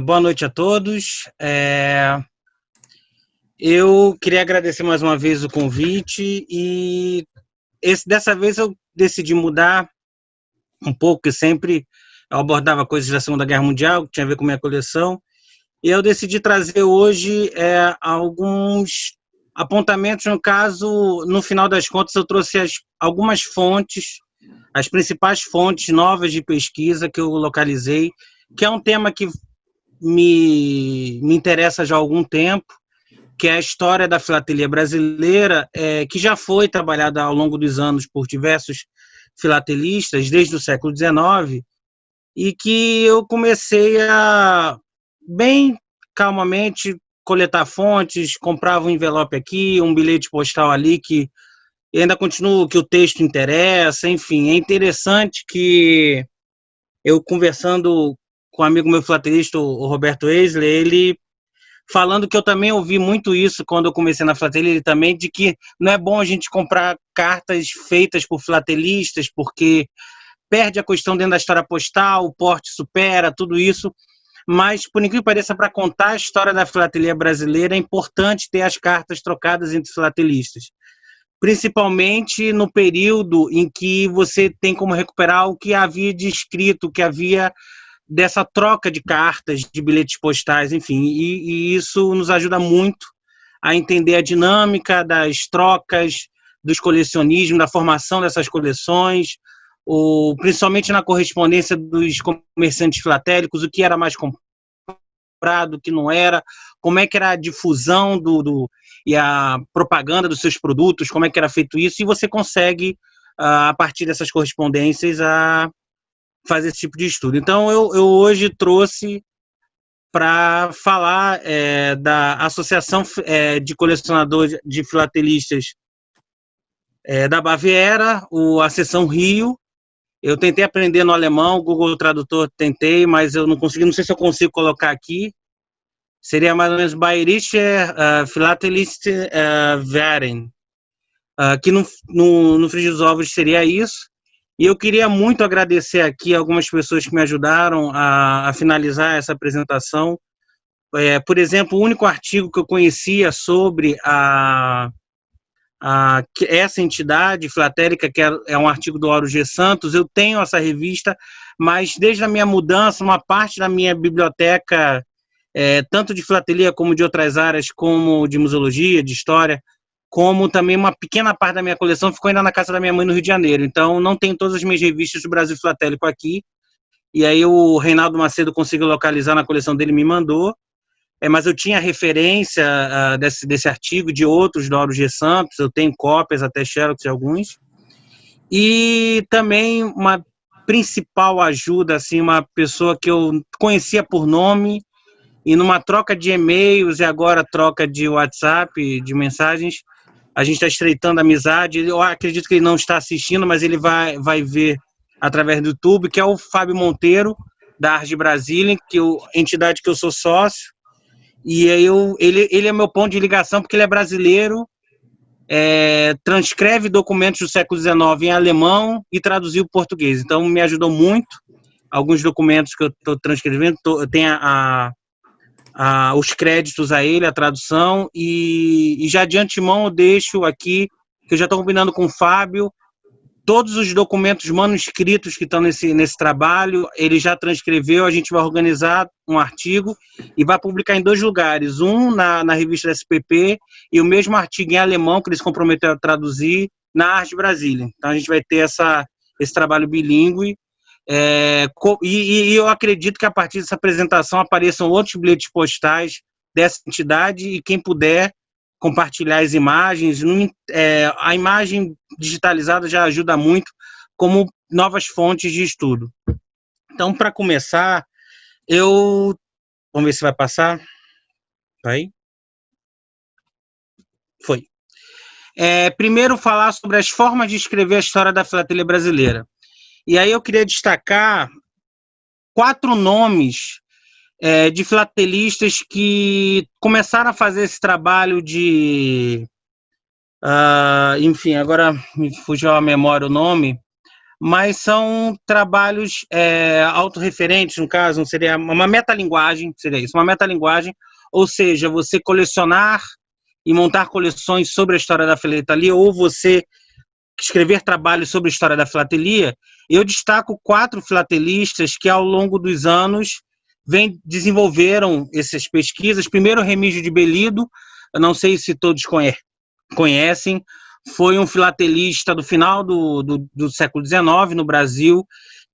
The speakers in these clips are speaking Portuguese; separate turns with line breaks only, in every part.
Boa noite a todos. Eu queria agradecer mais uma vez o convite e dessa vez eu decidi mudar um pouco, porque sempre eu abordava coisas da Segunda Guerra Mundial, que tinha a ver com minha coleção, e eu decidi trazer hoje alguns apontamentos. No caso, no final das contas, eu trouxe algumas fontes, as principais fontes novas de pesquisa que eu localizei, que é um tema que me interessa já há algum tempo, que é a história da filatelia brasileira, que já foi trabalhada ao longo dos anos por diversos filatelistas, desde o século XIX, e que eu comecei a, bem calmamente, coletar fontes, comprava um envelope aqui, um bilhete postal ali, que ainda continuo, que o texto interessa, enfim, é interessante que eu conversando com um amigo meu filatelista, o Roberto Eisler, ele falando que eu também ouvi muito isso quando eu comecei na filatelia, ele também, de que não é bom a gente comprar cartas feitas por filatelistas, porque perde a questão dentro da história postal, o porte supera, tudo isso, mas, por incrível que pareça, para contar a história da filatelia brasileira, é importante ter as cartas trocadas entre filatelistas, principalmente no período em que você tem como recuperar o que havia de escrito, o que havia dessa troca de cartas, de bilhetes postais, enfim, e isso nos ajuda muito a entender a dinâmica das trocas, dos colecionismos, da formação dessas coleções, principalmente na correspondência dos comerciantes filatélicos, o que era mais comprado, o que não era, como é que era a difusão e a propaganda dos seus produtos, como é que era feito isso, e você consegue, a partir dessas correspondências, fazer esse tipo de estudo. Então, eu hoje trouxe para falar da Associação de Colecionadores de Filatelistas da Baviera, a seção Rio. Eu tentei aprender no alemão, o Google Tradutor tentei, mas eu não consegui, não sei se eu consigo colocar aqui. Seria mais ou menos Bayerische Philatelist Verein, que no frigir dos ovos seria isso. E eu queria muito agradecer aqui algumas pessoas que me ajudaram a finalizar essa apresentação. Por exemplo, o único artigo que eu conhecia sobre essa entidade filatélica, que é um artigo do Auro G. Santos, eu tenho essa revista, mas desde a minha mudança, uma parte da minha biblioteca, tanto de filatelia como de outras áreas, como de museologia, de história, como também uma pequena parte da minha coleção ficou ainda na casa da minha mãe no Rio de Janeiro. Então, não tenho todas as minhas revistas do Brasil Filatélico aqui. E aí o Reinaldo Macedo conseguiu localizar na coleção dele e me mandou. Mas eu tinha referência desse artigo, de outros do Auro G. Santos, eu tenho cópias, até xerox de alguns. E também uma principal ajuda, assim, uma pessoa que eu conhecia por nome, e numa troca de e-mails e agora troca de WhatsApp, de mensagens, a gente está estreitando a amizade. Eu acredito que ele não está assistindo, mas ele vai ver através do YouTube, que é o Fábio Monteiro, da Ars de Brasília, entidade que eu sou sócio. E ele é meu ponto de ligação, porque ele é brasileiro, transcreve documentos do século XIX em alemão e traduziu para português. Então, me ajudou muito. Alguns documentos que eu estou transcrevendo, eu tenho os créditos a ele, a tradução, e já de antemão eu deixo aqui, que eu já estou combinando com o Fábio, todos os documentos manuscritos que estão nesse trabalho, ele já transcreveu, a gente vai organizar um artigo e vai publicar em 2 lugares, um na revista da SPP e o mesmo artigo em alemão, que eles comprometeram a traduzir, na Ars de Brasília. Então a gente vai ter esse trabalho bilíngue. E eu acredito que a partir dessa apresentação apareçam outros bilhetes postais dessa entidade, e quem puder compartilhar as imagens, a imagem digitalizada já ajuda muito como novas fontes de estudo. Então, para começar, vamos ver se vai passar. Vai? Foi. Primeiro, falar sobre as formas de escrever a história da filatelia brasileira. E aí eu queria destacar 4 nomes de filatelistas que começaram a fazer esse trabalho enfim, agora me fugiu a memória o nome, mas são trabalhos autorreferentes, no caso, seria uma metalinguagem, seria isso, uma metalinguagem, ou seja, você colecionar e montar coleções sobre a história da filatelia, ou você escrever trabalhos sobre a história da filatelia. Eu destaco 4 filatelistas que, ao longo dos anos, desenvolveram essas pesquisas. Primeiro, Remígio de Bellido, eu não sei se todos conhecem, foi um filatelista do final do século XIX no Brasil,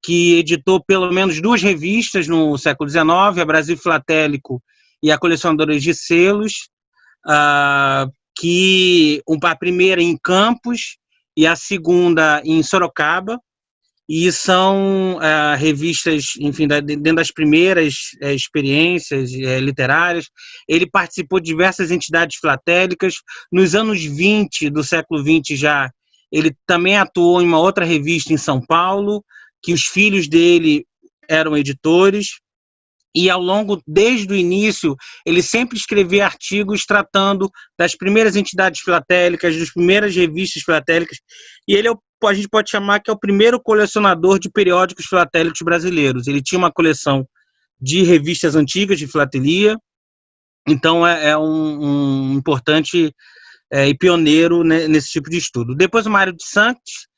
que editou pelo menos 2 revistas no século XIX, a Brasil Filatélico e a Colecionadores de Selos, que a primeira em Campos e a segunda em Sorocaba, e são revistas, enfim, dentro das primeiras experiências literárias. Ele participou de diversas entidades filatélicas. Nos anos 20 do século XX já, ele também atuou em uma outra revista em São Paulo, que os filhos dele eram editores. E ao longo, desde o início, ele sempre escrevia artigos tratando das primeiras entidades filatélicas, das primeiras revistas filatélicas, e ele a gente pode chamar que é o primeiro colecionador de periódicos filatélicos brasileiros. Ele tinha uma coleção de revistas antigas de filatelia, então é um importante e pioneiro nesse tipo de estudo. Depois o Mário de Santos,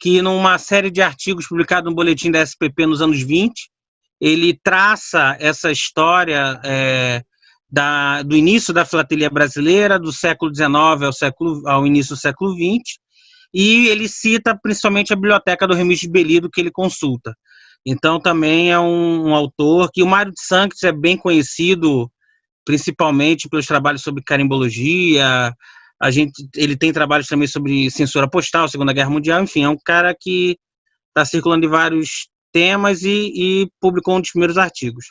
que numa série de artigos publicados no boletim da SPP nos anos 20, ele traça essa história do início da filatelia brasileira, do século XIX ao início do século XX, e ele cita principalmente a biblioteca do Remígio de Bellido, que ele consulta. Então também é um autor que o Mário de Santos é bem conhecido, principalmente pelos trabalhos sobre carimbologia. Ele tem trabalhos também sobre censura postal, Segunda Guerra Mundial, enfim, é um cara que está circulando em vários temas e publicou um dos primeiros artigos.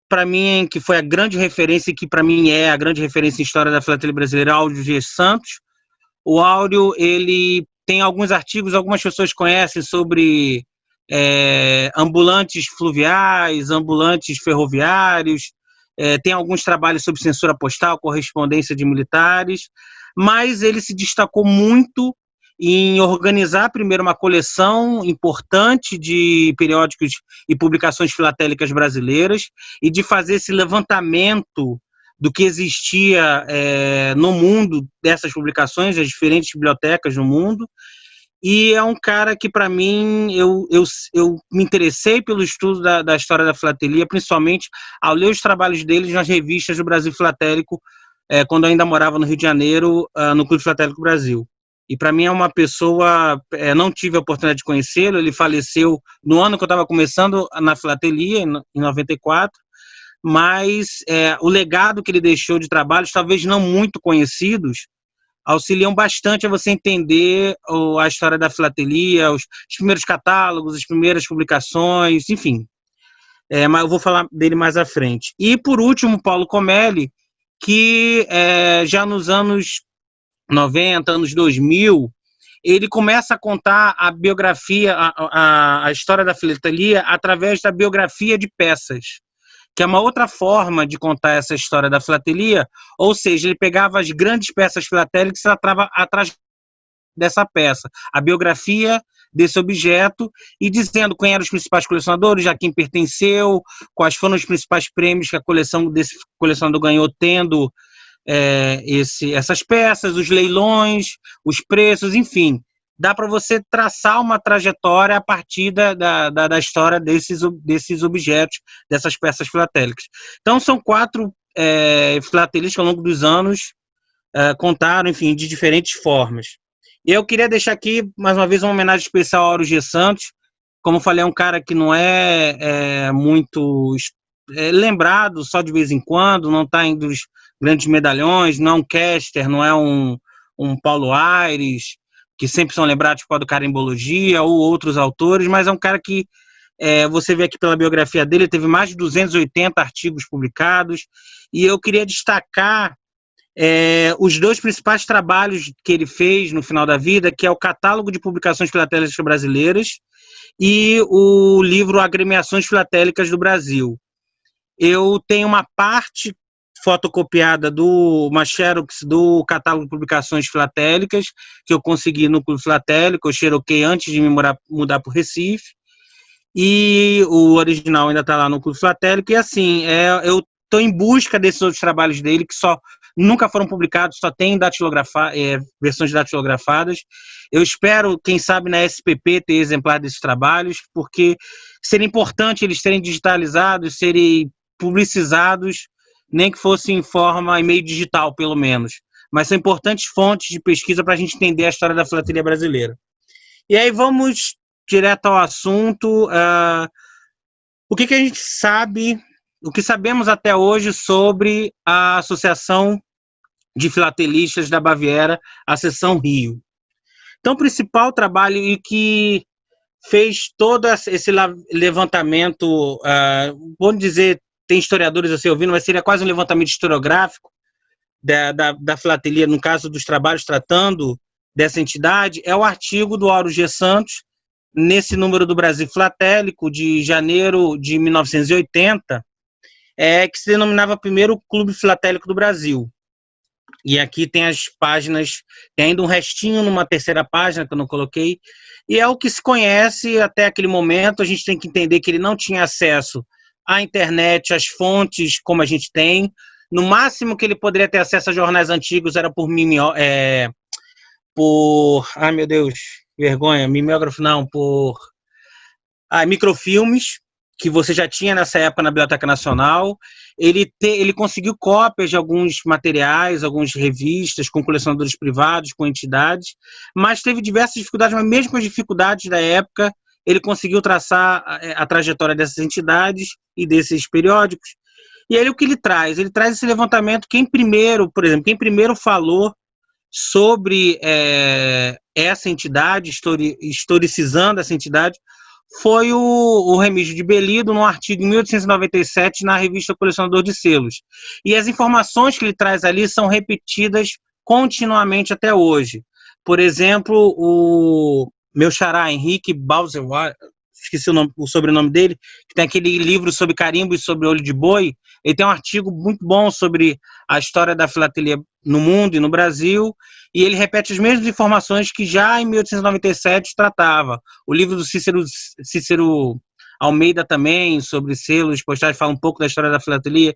Para mim, que foi a grande referência, e que para mim é a grande referência em história da filatelia brasileira, Áureo G. Santos. O Áureo, ele tem alguns artigos, algumas pessoas conhecem sobre ambulantes fluviais, ambulantes ferroviários, tem alguns trabalhos sobre censura postal, correspondência de militares, mas ele se destacou muito em organizar primeiro uma coleção importante de periódicos e publicações filatélicas brasileiras e de fazer esse levantamento do que existia no mundo dessas publicações, as diferentes bibliotecas no mundo. E é um cara que, para mim, eu me interessei pelo estudo da história da filatelia, principalmente ao ler os trabalhos dele nas revistas do Brasil Filatélico, quando eu ainda morava no Rio de Janeiro, no Clube Filatélico Brasil. E para mim é uma pessoa, não tive a oportunidade de conhecê-lo, ele faleceu no ano que eu estava começando na filatelia, em 94, mas o legado que ele deixou de trabalhos, talvez não muito conhecidos, auxiliam bastante a você entender a história da filatelia, os primeiros catálogos, as primeiras publicações, enfim. Mas eu vou falar dele mais à frente. E, por último, Paulo Comelli, que já nos anos 90, anos 2000, ele começa a contar a biografia, a história da filatelia através da biografia de peças, que é uma outra forma de contar essa história da filatelia, ou seja, ele pegava as grandes peças filatélicas e tratava atrás dessa peça, a biografia desse objeto, e dizendo quem eram os principais colecionadores, a quem pertenceu, quais foram os principais prêmios que a coleção desse colecionador ganhou tendo essas peças, os leilões, os preços, enfim. Dá para você traçar uma trajetória a partir da história desses objetos, dessas peças filatélicas. Então, são 4 filatelistas que, ao longo dos anos, contaram, enfim, de diferentes formas. E eu queria deixar aqui, mais uma vez, uma homenagem especial ao Áureo G. Santos. Como falei, é um cara que não é muito lembrado só de vez em quando, não está entre os grandes medalhões, não é um Kester, não é um Paulo Aires, que sempre são lembrados por causa do carimbologia ou outros autores, mas é um cara que você vê aqui pela biografia dele, teve mais de 280 artigos publicados, e eu queria destacar os 2 principais trabalhos que ele fez no final da vida, que é o Catálogo de Publicações Filatélicas Brasileiras e o livro Agremiações Filatélicas do Brasil. Eu tenho uma parte fotocopiada uma xerox do catálogo de publicações filatélicas, que eu consegui no Clube Filatélico, eu xeroquei antes de me mudar para o Recife, e o original ainda está lá no Clube Filatélico, e assim, eu estou em busca desses outros trabalhos dele, que nunca foram publicados, só tem versões datilografadas. Eu espero, quem sabe, na SPP ter exemplar desses trabalhos, porque seria importante eles serem digitalizados, serem publicizados, nem que fosse em meio digital, pelo menos. Mas são importantes fontes de pesquisa para a gente entender a história da filatelia brasileira. E aí vamos direto ao assunto. O que a gente sabe, o que sabemos até hoje sobre a Associação de Filatelistas da Baviera, a Seção Rio. Então, o principal trabalho e que fez todo esse levantamento, vamos dizer, tem historiadores assim ouvindo, mas seria quase um levantamento historiográfico da filatelia, no caso dos trabalhos tratando dessa entidade, é o artigo do Auro G. Santos, nesse número do Brasil Filatélico, de janeiro de 1980, que se denominava primeiro Clube Filatélico do Brasil. E aqui tem as páginas, tem ainda um restinho numa terceira página que eu não coloquei, e é o que se conhece até aquele momento. A gente tem que entender que ele não tinha acesso à internet, às fontes como a gente tem. No máximo que ele poderia ter acesso a jornais antigos era ai meu Deus, vergonha, mimeógrafo não, por microfilmes, que você já tinha nessa época na Biblioteca Nacional. Ele conseguiu cópias de alguns materiais, algumas revistas, com colecionadores privados, com entidades, mas teve diversas dificuldades, mas mesmo com as dificuldades da época, ele conseguiu traçar a trajetória dessas entidades e desses periódicos. E aí o que ele traz? Ele traz esse levantamento, quem primeiro falou sobre essa entidade, historicizando essa entidade, foi o Remígio de Bellido, num artigo em 1897, na revista Colecionador de Selos. E as informações que ele traz ali são repetidas continuamente até hoje. Por exemplo, o meu xará, Henrique Balzewar, esqueci o sobrenome dele, que tem aquele livro sobre carimbo e sobre olho de boi. Ele tem um artigo muito bom sobre a história da filatelia no mundo e no Brasil, e ele repete as mesmas informações que já em 1897 tratava. O livro do Cícero Almeida também, sobre selos, postagens, fala um pouco da história da filatelia.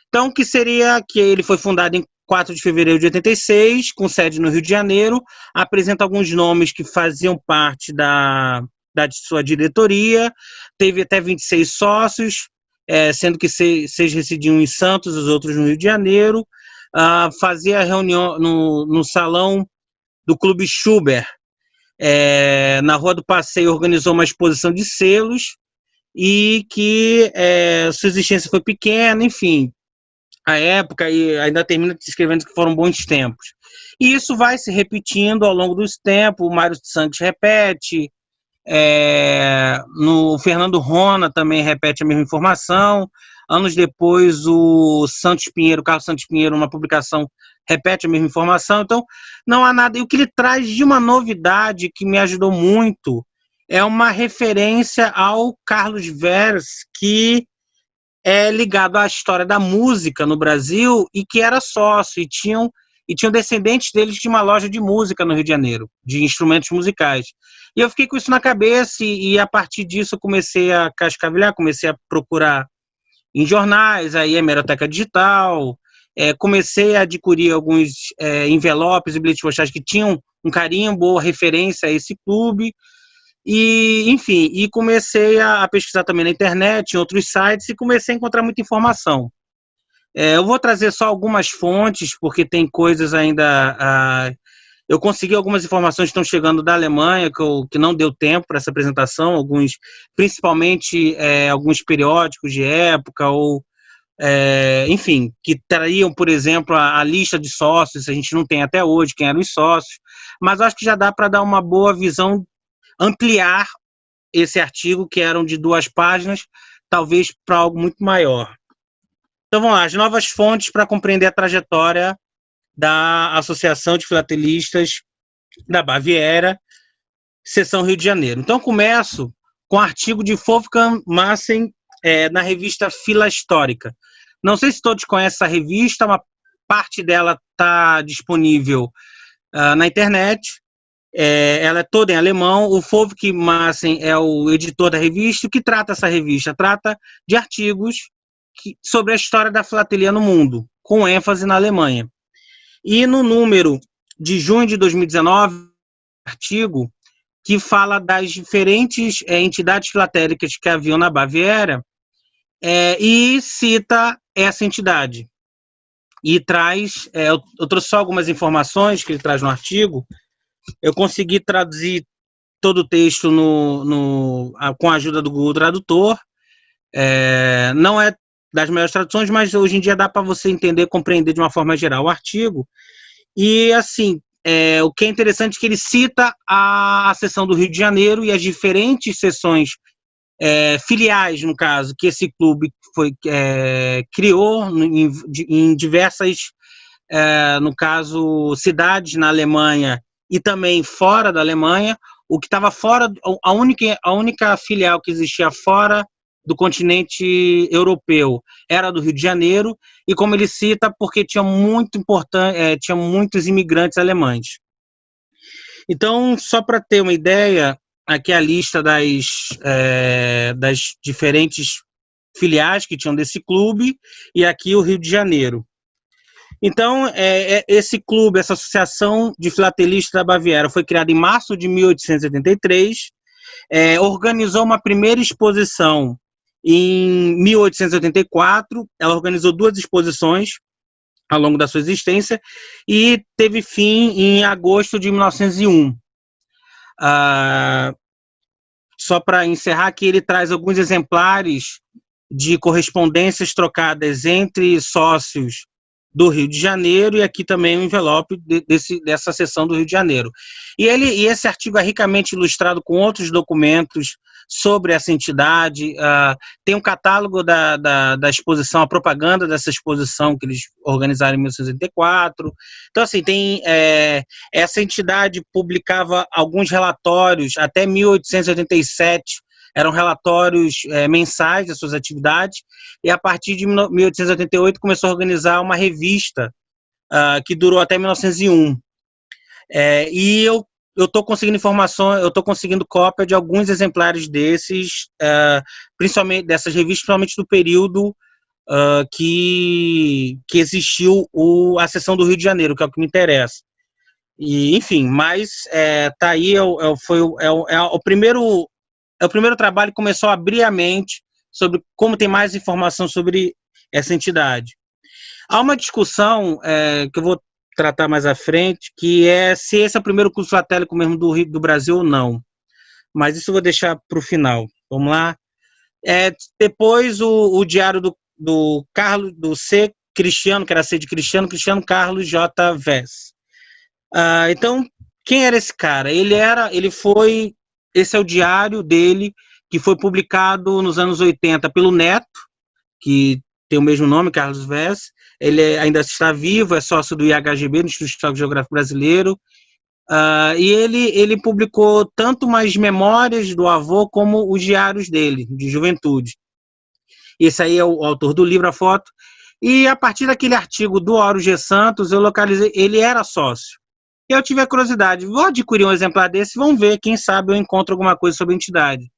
Então, que seria que ele foi fundado em 4 de fevereiro de 86, com sede no Rio de Janeiro, apresenta alguns nomes que faziam parte da sua diretoria, teve até 26 sócios, sendo que 6 residiam em Santos, os outros no Rio de Janeiro. Fazia reunião no salão do Clube Schubert, na Rua do Passeio, organizou uma exposição de selos, e que sua existência foi pequena, enfim, a época, e ainda termina escrevendo que foram bons tempos. E isso vai se repetindo ao longo dos tempos. O Mário Santos repete, no Fernando Rona também repete a mesma informação. Anos depois, o Carlos Santos Pinheiro, uma publicação, repete a mesma informação. Então, não há nada. E o que ele traz de uma novidade que me ajudou muito é uma referência ao Carlos Veres, que é ligado à história da música no Brasil e que era sócio, e tinham descendentes deles de uma loja de música no Rio de Janeiro, de instrumentos musicais. E eu fiquei com isso na cabeça, e a partir disso eu comecei a cascavelhar, comecei a procurar em jornais, aí hemeroteca digital, comecei a adquirir alguns envelopes e bilhetes postais que tinham um carimbo, referência a esse clube, e, enfim, e comecei a pesquisar também na internet, em outros sites, e comecei a encontrar muita informação. Eu vou trazer só algumas fontes, porque tem coisas ainda... eu consegui algumas informações que estão chegando da Alemanha, que não deu tempo para essa apresentação, principalmente alguns periódicos de época, ou, enfim, que trariam, por exemplo, a lista de sócios. A gente não tem até hoje quem eram os sócios, mas acho que já dá para dar uma boa visão, ampliar esse artigo, que eram de 2 páginas, talvez para algo muito maior. Então vamos lá, as novas fontes para compreender a trajetória da Associação de Filatelistas da Baviera, Seção Rio de Janeiro. Então começo com o artigo de Wolfgang Maassen, na revista Fila Histórica. Não sei se todos conhecem essa revista, uma parte dela está disponível na internet. Ela é toda em alemão. O Fovke Massen é o editor da revista. O que trata essa revista? Trata de artigos sobre a história da filatelia no mundo, com ênfase na Alemanha. E no número de junho de 2019, artigo que fala das diferentes entidades filatélicas que haviam na Baviera e cita essa entidade. E traz, eu trouxe só algumas informações que ele traz no artigo. Eu consegui traduzir todo o texto com a ajuda do Google Tradutor. Não é das melhores traduções, mas hoje em dia dá para você entender, compreender de uma forma geral o artigo. E, assim, o que é interessante é que ele cita a seção do Rio de Janeiro e as diferentes seções filiais, no caso, que esse clube criou em diversas, no caso, cidades na Alemanha e também fora da Alemanha. O que estava fora, a única filial que existia fora do continente europeu era do Rio de Janeiro, e como ele cita, porque tinha muitos imigrantes alemães. Então, só para ter uma ideia, aqui é a lista das diferentes filiais que tinham desse clube, e aqui o Rio de Janeiro. Então, esse clube, essa Associação de Filatelistas da Baviera, foi criada em março de 1883, organizou uma primeira exposição em 1884, ela organizou 2 exposições ao longo da sua existência e teve fim em agosto de 1901. Só para encerrar aqui, ele traz alguns exemplares de correspondências trocadas entre sócios do Rio de Janeiro, e aqui também um envelope dessa seção do Rio de Janeiro. E esse artigo é ricamente ilustrado com outros documentos sobre essa entidade. Tem um catálogo da exposição, a propaganda dessa exposição que eles organizaram em 1984. Então, assim, essa entidade publicava alguns relatórios até 1887, eram relatórios mensais das suas atividades, e a partir de 1888 começou a organizar uma revista que durou até 1901. E eu estou conseguindo informações, eu estou conseguindo cópia de alguns exemplares principalmente dessas revistas, principalmente do período que existiu a seção do Rio de Janeiro, que é o que me interessa. E, enfim, mas tá aí, o primeiro trabalho que começou a abrir a mente sobre como tem mais informação sobre essa entidade. Há uma discussão que eu vou tratar mais à frente, que é se esse é o primeiro clube filatélico mesmo do Brasil ou não. Mas isso eu vou deixar para o final. Vamos lá. Depois o diário do Carlos, do C. Cristiano, que era C de Cristiano Carlos J. Vess. Então, quem era esse cara? Esse é o diário dele, que foi publicado nos anos 80 pelo neto, que tem o mesmo nome, Carlos Vess. Ele ainda está vivo, é sócio do IHGB, do Instituto Histórico e Geográfico Brasileiro, e ele publicou tanto mais memórias do avô como os diários dele, de juventude. Esse aí é o autor do livro, a foto. E a partir daquele artigo do Auro G. Santos, eu localizei, ele era sócio. E eu tive a curiosidade, vou adquirir um exemplar desse, vamos ver, quem sabe eu encontro alguma coisa sobre a entidade.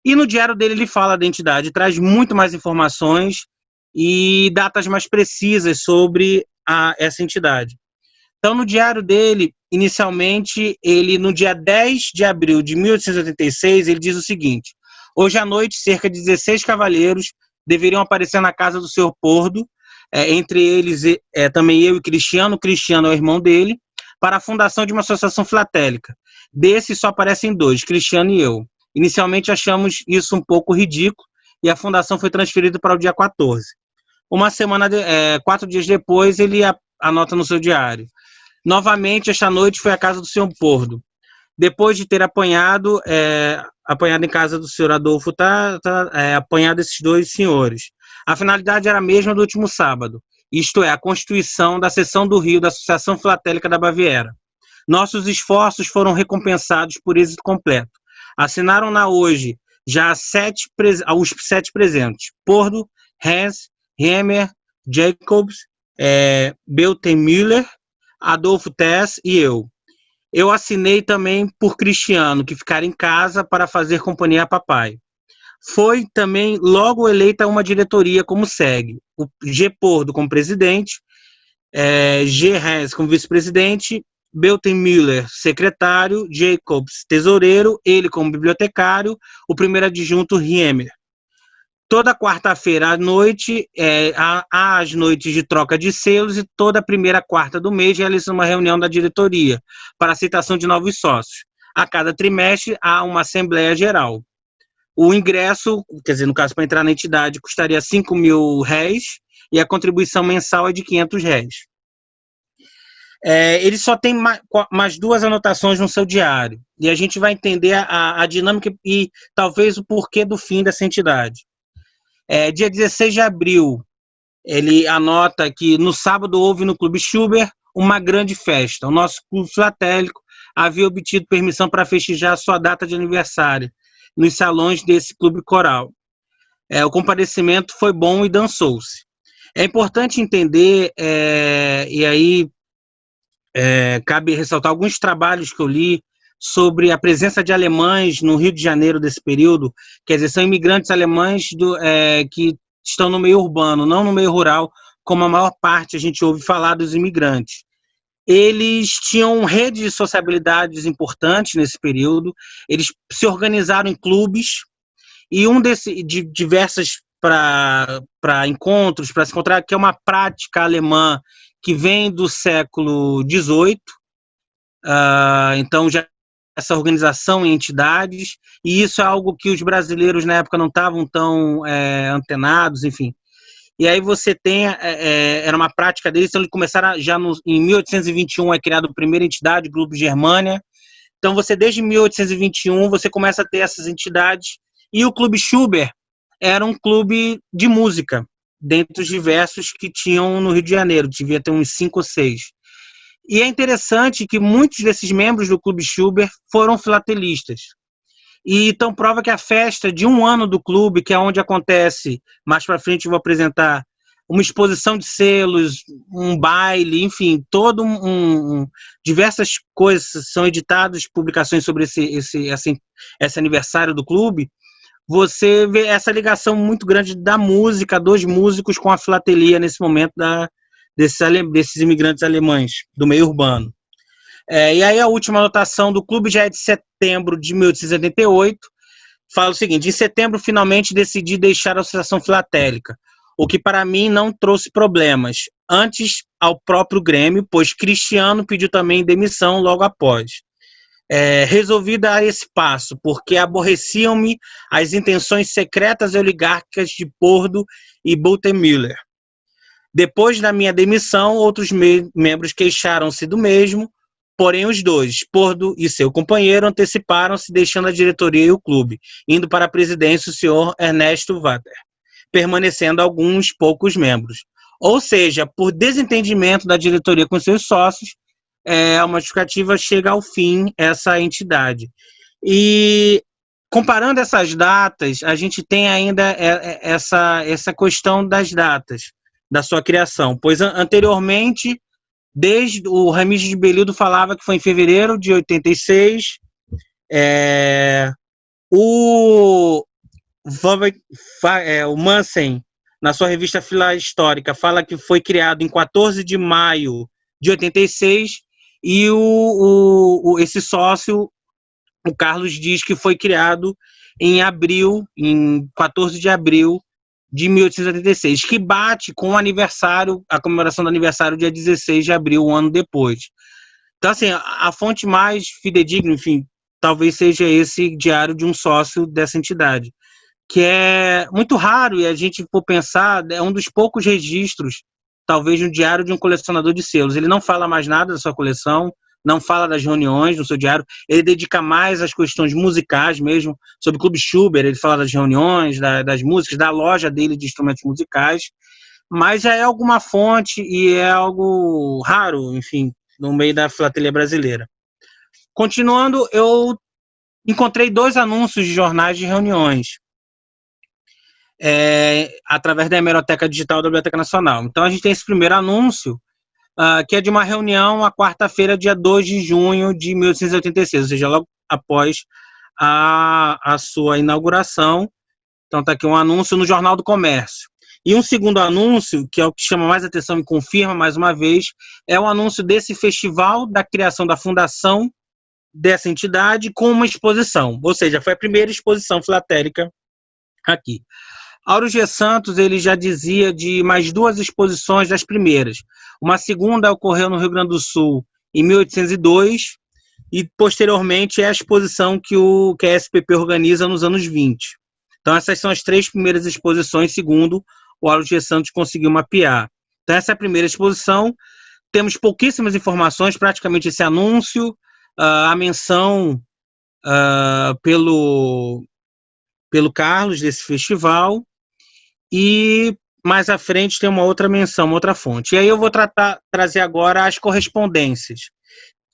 E no diário dele ele fala da entidade, traz muito mais informações e datas mais precisas sobre essa entidade. Então, no diário dele, inicialmente, no dia 10 de abril de 1886, ele diz o seguinte: hoje à noite, cerca de 16 cavalheiros deveriam aparecer na casa do Sr. Pordo, entre eles também eu e Cristiano é o irmão dele, para a fundação de uma associação filatélica. Desses só aparecem 2, Cristiano e eu. Inicialmente achamos isso um pouco ridículo e a fundação foi transferida para o dia 14. 4 dias depois, ele anota no seu diário: novamente, esta noite foi à casa do Sr. Pordo. Depois de ter apanhado em casa do Sr. Adolfo, apanhado esses 2 senhores. A finalidade era a mesma do último sábado, isto é, a constituição da seção do Rio da Associação Filatélica da Baviera. Nossos esforços foram recompensados por êxito completo. Assinaram-na hoje já os 7 presentes: Pordo, Hens, Hemer, Jacobs, Belten Müller, Adolfo Tess e eu. Eu assinei também por Cristiano, que ficar em casa para fazer companhia a papai. Foi também logo eleita uma diretoria como segue: o G. Pordo como presidente, G. Hess como vice-presidente, Belten Müller, secretário, Jacobs, tesoureiro, ele como bibliotecário, o primeiro adjunto, Riemer. Toda quarta-feira à noite, há as noites de troca de selos e toda primeira quarta do mês realiza uma reunião da diretoria para aceitação de novos sócios. A cada trimestre há uma assembleia geral. O ingresso, quer dizer, no caso para entrar na entidade, custaria R$ 5.000 e a contribuição mensal é de R$ 500. Ele só tem mais 2 anotações no seu diário e a gente vai entender a dinâmica e talvez o porquê do fim dessa entidade. Dia 16 de abril, ele anota que no sábado houve no Clube Schubert uma grande festa. O nosso clube filatélico havia obtido permissão para festejar a sua data de aniversário nos salões desse clube coral. O comparecimento foi bom e dançou-se. É importante entender, e aí cabe ressaltar alguns trabalhos que eu li sobre a presença de alemães no Rio de Janeiro desse período, quer dizer, são imigrantes alemães que estão no meio urbano, não no meio rural, como a maior parte a gente ouve falar dos imigrantes. Eles tinham redes de sociabilidades importantes nesse período, eles se organizaram em clubes, e de diversas para encontros, para se encontrar, que é uma prática alemã que vem do século XVIII, então já essa organização em entidades, e isso é algo que os brasileiros na época não estavam tão antenados, enfim. E aí você tem, era uma prática deles, então eles começaram em 1821 é criada a primeira entidade, o Grupo Germânia. Então você, desde 1821, você começa a ter essas entidades, e o Clube Schubert era um clube de música, dentre os diversos que tinham no Rio de Janeiro, devia ter uns 5 ou 6. E é interessante que muitos desses membros do Clube Schubert foram filatelistas. E então prova que a festa de 1 ano do clube, que é onde acontece, mais para frente eu vou apresentar, uma exposição de selos, um baile, enfim, diversas coisas são editadas, publicações sobre esse aniversário do clube. Você vê essa ligação muito grande da música, dos músicos com a filatelia nesse momento desses imigrantes alemães do meio urbano. E aí a última anotação do clube já é de setembro de 1878, fala o seguinte: em setembro finalmente decidi deixar a Associação Filatélica, o que para mim não trouxe problemas, antes ao próprio Grêmio, pois Cristiano pediu também demissão logo após. Resolvi dar esse passo, porque aborreciam-me as intenções secretas e oligárquicas de Pordo e Bultemüller. Depois da minha demissão, outros membros queixaram-se do mesmo, porém os dois, Pordo e seu companheiro, anteciparam-se, deixando a diretoria e o clube, indo para a presidência o senhor Ernesto Vater, permanecendo alguns poucos membros. Ou seja, por desentendimento da diretoria com seus sócios, uma justificativa chega ao fim essa entidade. E comparando essas datas, a gente tem ainda essa questão das datas da sua criação, pois anteriormente, desde o Ramires de Belildo falava que foi em fevereiro de 86, o Mansen, na sua revista Fila Histórica, fala que foi criado em 14 de maio de 86, e esse sócio, o Carlos, diz que foi criado em 14 de abril de 1886, que bate com o aniversário, a comemoração do aniversário, dia 16 de abril, um ano depois. Então, assim, a fonte mais fidedigna, enfim, talvez seja esse diário de um sócio dessa entidade, que é muito raro, e a gente, por pensar, é um dos poucos registros, talvez, de um diário de um colecionador de selos. Ele não fala mais nada da sua coleção, não fala das reuniões no seu diário, ele dedica mais às questões musicais mesmo, sobre o Clube Schubert, ele fala das reuniões, das músicas, da loja dele de instrumentos musicais, mas é alguma fonte e é algo raro, enfim, no meio da filatelia brasileira. Continuando, eu encontrei 2 anúncios de jornais de reuniões. através da hemeroteca digital da Biblioteca Nacional. Então, a gente tem esse primeiro anúncio, que é de uma reunião, a quarta-feira, dia 2 de junho de 1886, ou seja, logo após a sua inauguração. Então, está aqui um anúncio no Jornal do Comércio. E um segundo anúncio, que é o que chama mais atenção e confirma mais uma vez, é o anúncio desse festival da criação da fundação dessa entidade com uma exposição. Ou seja, foi a primeira exposição filatélica aqui. Auro G. Santos, ele já dizia de mais duas exposições das primeiras. Uma segunda ocorreu no Rio Grande do Sul em 1802 e, posteriormente, é a exposição que a SPP organiza nos anos 20. Então, essas são as três primeiras exposições, segundo o Auro G. Santos conseguiu mapear. Então, essa é a primeira exposição. Temos pouquíssimas informações, praticamente esse anúncio, a menção pelo Carlos desse festival, e mais à frente tem uma outra menção, uma outra fonte. E aí eu vou trazer agora as correspondências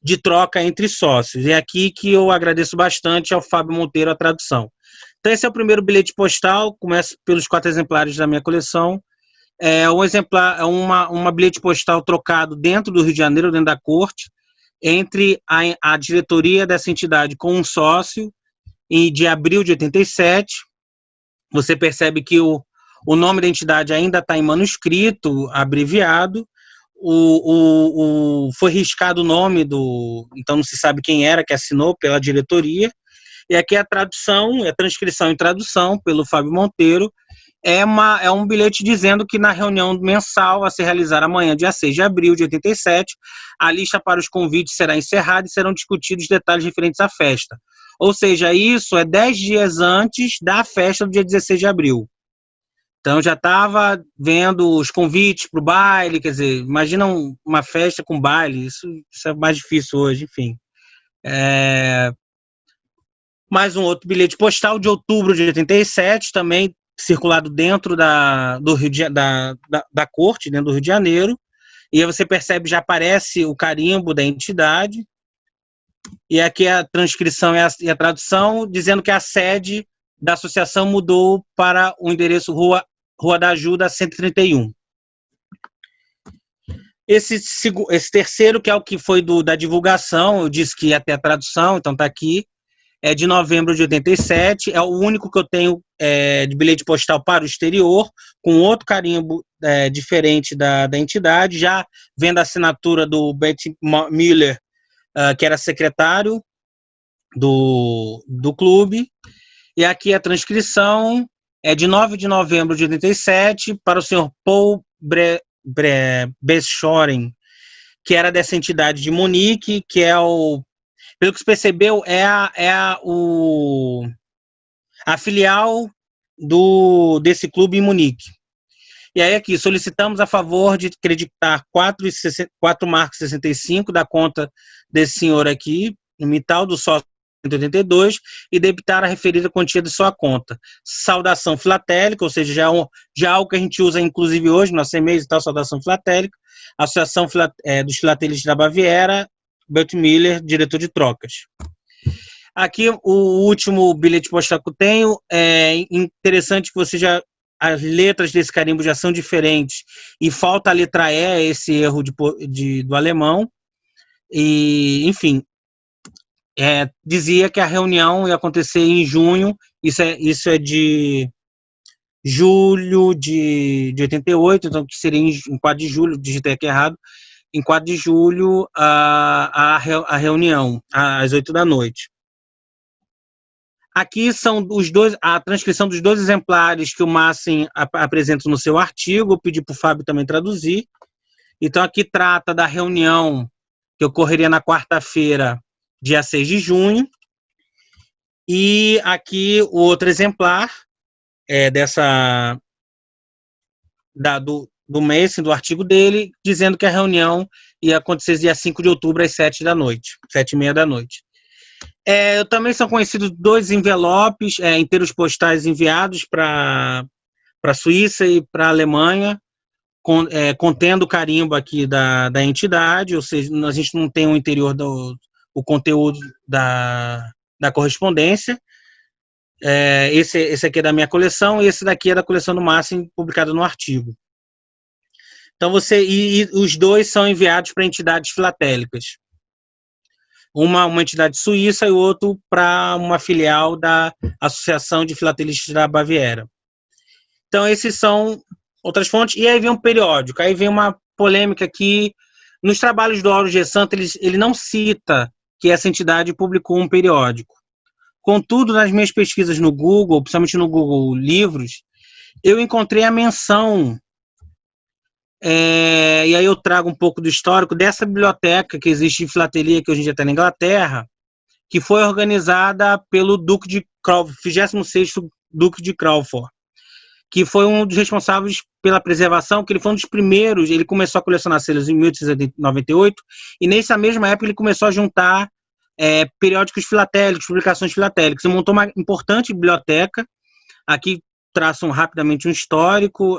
de troca entre sócios. É aqui que eu agradeço bastante ao Fábio Monteiro a tradução. Então, esse é o primeiro bilhete postal, começo pelos 4 exemplares da minha coleção. Um exemplar, uma bilhete postal trocado dentro do Rio de Janeiro, dentro da corte, entre a diretoria dessa entidade com um sócio, de abril de 87. Você percebe que o nome da entidade ainda está em manuscrito, abreviado. Foi riscado o nome então não se sabe quem era que assinou pela diretoria. E aqui a tradução, a transcrição e tradução pelo Fábio Monteiro, é um bilhete dizendo que na reunião mensal a se realizar amanhã, dia 6 de abril de 87, a lista para os convites será encerrada e serão discutidos detalhes referentes à festa. Ou seja, isso é 10 dias antes da festa do dia 16 de abril. Então, já estava vendo os convites para o baile, quer dizer, imagina uma festa com baile, isso é mais difícil hoje, enfim. Mais um outro bilhete postal de outubro de 87, também circulado dentro da corte, dentro do Rio de Janeiro, e aí você percebe, já aparece o carimbo da entidade, e aqui a transcrição e a tradução, dizendo que a sede da associação mudou para o endereço Rua da Ajuda 131. Esse terceiro, que é o que foi da divulgação, eu disse que ia ter a tradução, então está aqui, é de novembro de 87, é o único que eu tenho de bilhete postal para o exterior, com outro carimbo diferente da entidade, já vendo a assinatura do Betty Miller, que era secretário do clube, e aqui a transcrição é de 9 de novembro de 87 para o senhor Paul Beschoren, que era dessa entidade de Munique, que é pelo que se percebeu, é a filial desse clube em Munique. E aí aqui, solicitamos a favor de creditar 4,65 marcos da conta desse senhor aqui, no mital do sócio 182, e debitar a referida quantia de sua conta. Saudação filatélica, ou seja, já algo que a gente usa inclusive hoje, nosso e-mail e tal, saudação filatélica, Associação dos Filatelistas da Baviera, Bert Miller, diretor de trocas. Aqui, o último bilhete postal que eu tenho, é interessante que as letras desse carimbo já são diferentes, e falta a letra E, esse erro do alemão, e, enfim, dizia que a reunião ia acontecer em junho, isso é de julho de 88, então que seria em 4 de julho, digitei aqui errado, em 4 de julho, a reunião, às 8 da noite. Aqui são a transcrição dos 2 exemplares que o Massin apresenta no seu artigo, eu pedi para o Fábio também traduzir. Então, aqui trata da reunião que ocorreria na quarta-feira, dia 6 de junho. E aqui o outro exemplar do Massin, do artigo dele, dizendo que a reunião ia acontecer dia 5 de outubro, às 7h30 da noite. Também são conhecidos 2 envelopes inteiros postais enviados para a Suíça e para a Alemanha, contendo o carimbo aqui da entidade, ou seja, a gente não tem o interior o conteúdo da correspondência. Esse aqui é da minha coleção e esse daqui é da coleção do Márcio, publicado no artigo. Então e os dois são enviados para entidades filatélicas. Uma entidade suíça e o outro para uma filial da Associação de Filatelistas da Baviera. Então, esses são outras fontes. E aí vem um periódico. Aí vem uma polêmica que, nos trabalhos do Auro G. Santos, ele não cita que essa entidade publicou um periódico. Contudo, nas minhas pesquisas no Google, principalmente no Google Livros, eu encontrei a menção, e aí eu trago um pouco do histórico dessa biblioteca que existe de filatelia, que hoje em dia está na Inglaterra, que foi organizada pelo Duque de Crawford, 26º Duque de Crawford, que foi um dos responsáveis pela preservação, que ele foi um dos primeiros, ele começou a colecionar selos em 1898, e nessa mesma época ele começou a juntar periódicos filatélicos, publicações filatélicas. Ele montou uma importante biblioteca. Aqui traçam rapidamente um histórico,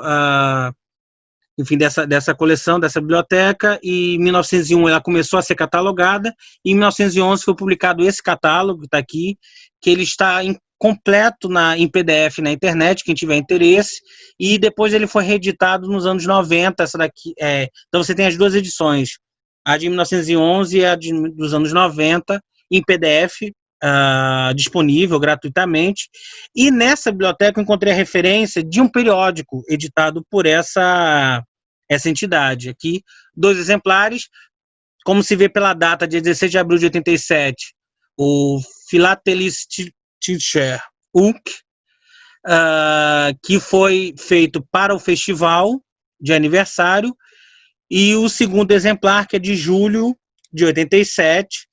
enfim, dessa coleção, dessa biblioteca, e em 1901 ela começou a ser catalogada, e em 1911 foi publicado esse catálogo, que está aqui, que ele está completo em PDF na internet, quem tiver interesse, e depois ele foi reeditado nos anos 90, essa daqui, então você tem as duas edições, a de 1911 e a dos anos 90, em PDF, disponível gratuitamente, e nessa biblioteca eu encontrei a referência de um periódico editado por essa entidade. Aqui, 2 exemplares, como se vê pela data, dia 16 de abril de 87, o Philatelistischer Unk, que foi feito para o festival de aniversário, e o segundo exemplar, que é de julho de 87.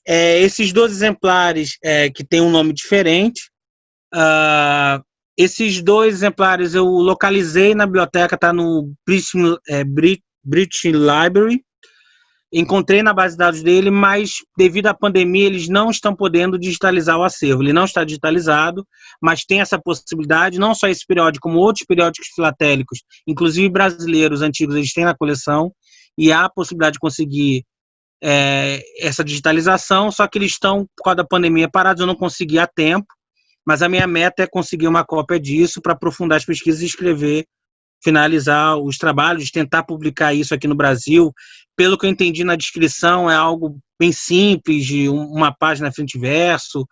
Esses 2 exemplares que têm um nome diferente, esses 2 exemplares eu localizei na biblioteca, está no British Library, encontrei na base de dados dele, mas devido à pandemia eles não estão podendo digitalizar o acervo, ele não está digitalizado, mas tem essa possibilidade, não só esse periódico, como outros periódicos filatélicos, inclusive brasileiros antigos, eles têm na coleção, e há a possibilidade de conseguir essa digitalização, só que eles estão, por causa da pandemia, parados, eu não consegui a tempo, mas a minha meta é conseguir uma cópia disso para aprofundar as pesquisas e escrever, finalizar os trabalhos, tentar publicar isso aqui no Brasil. Pelo que eu entendi na descrição, é algo bem simples, de uma página frente e verso,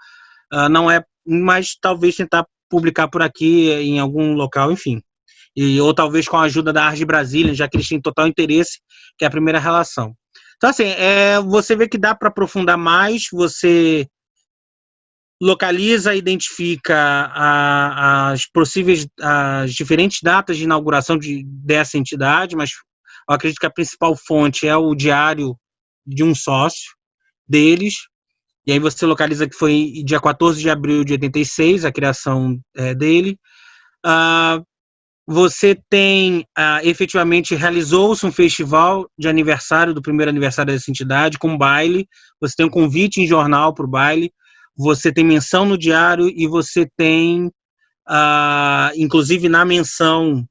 não é, mas talvez tentar publicar por aqui em algum local, enfim. Ou talvez com a ajuda da Ars Brasília, já que eles têm total interesse, que é a primeira relação. Então, assim, você vê que dá para aprofundar mais, você localiza, identifica as diferentes datas de inauguração dessa entidade, mas eu acredito que a principal fonte é o diário de um sócio deles, e aí você localiza que foi dia 14 de abril de 86, a criação dele. Você tem, efetivamente, realizou-se um festival de aniversário, do primeiro aniversário dessa entidade, com baile, você tem um convite em jornal para o baile, você tem menção no diário e você tem, inclusive na menção,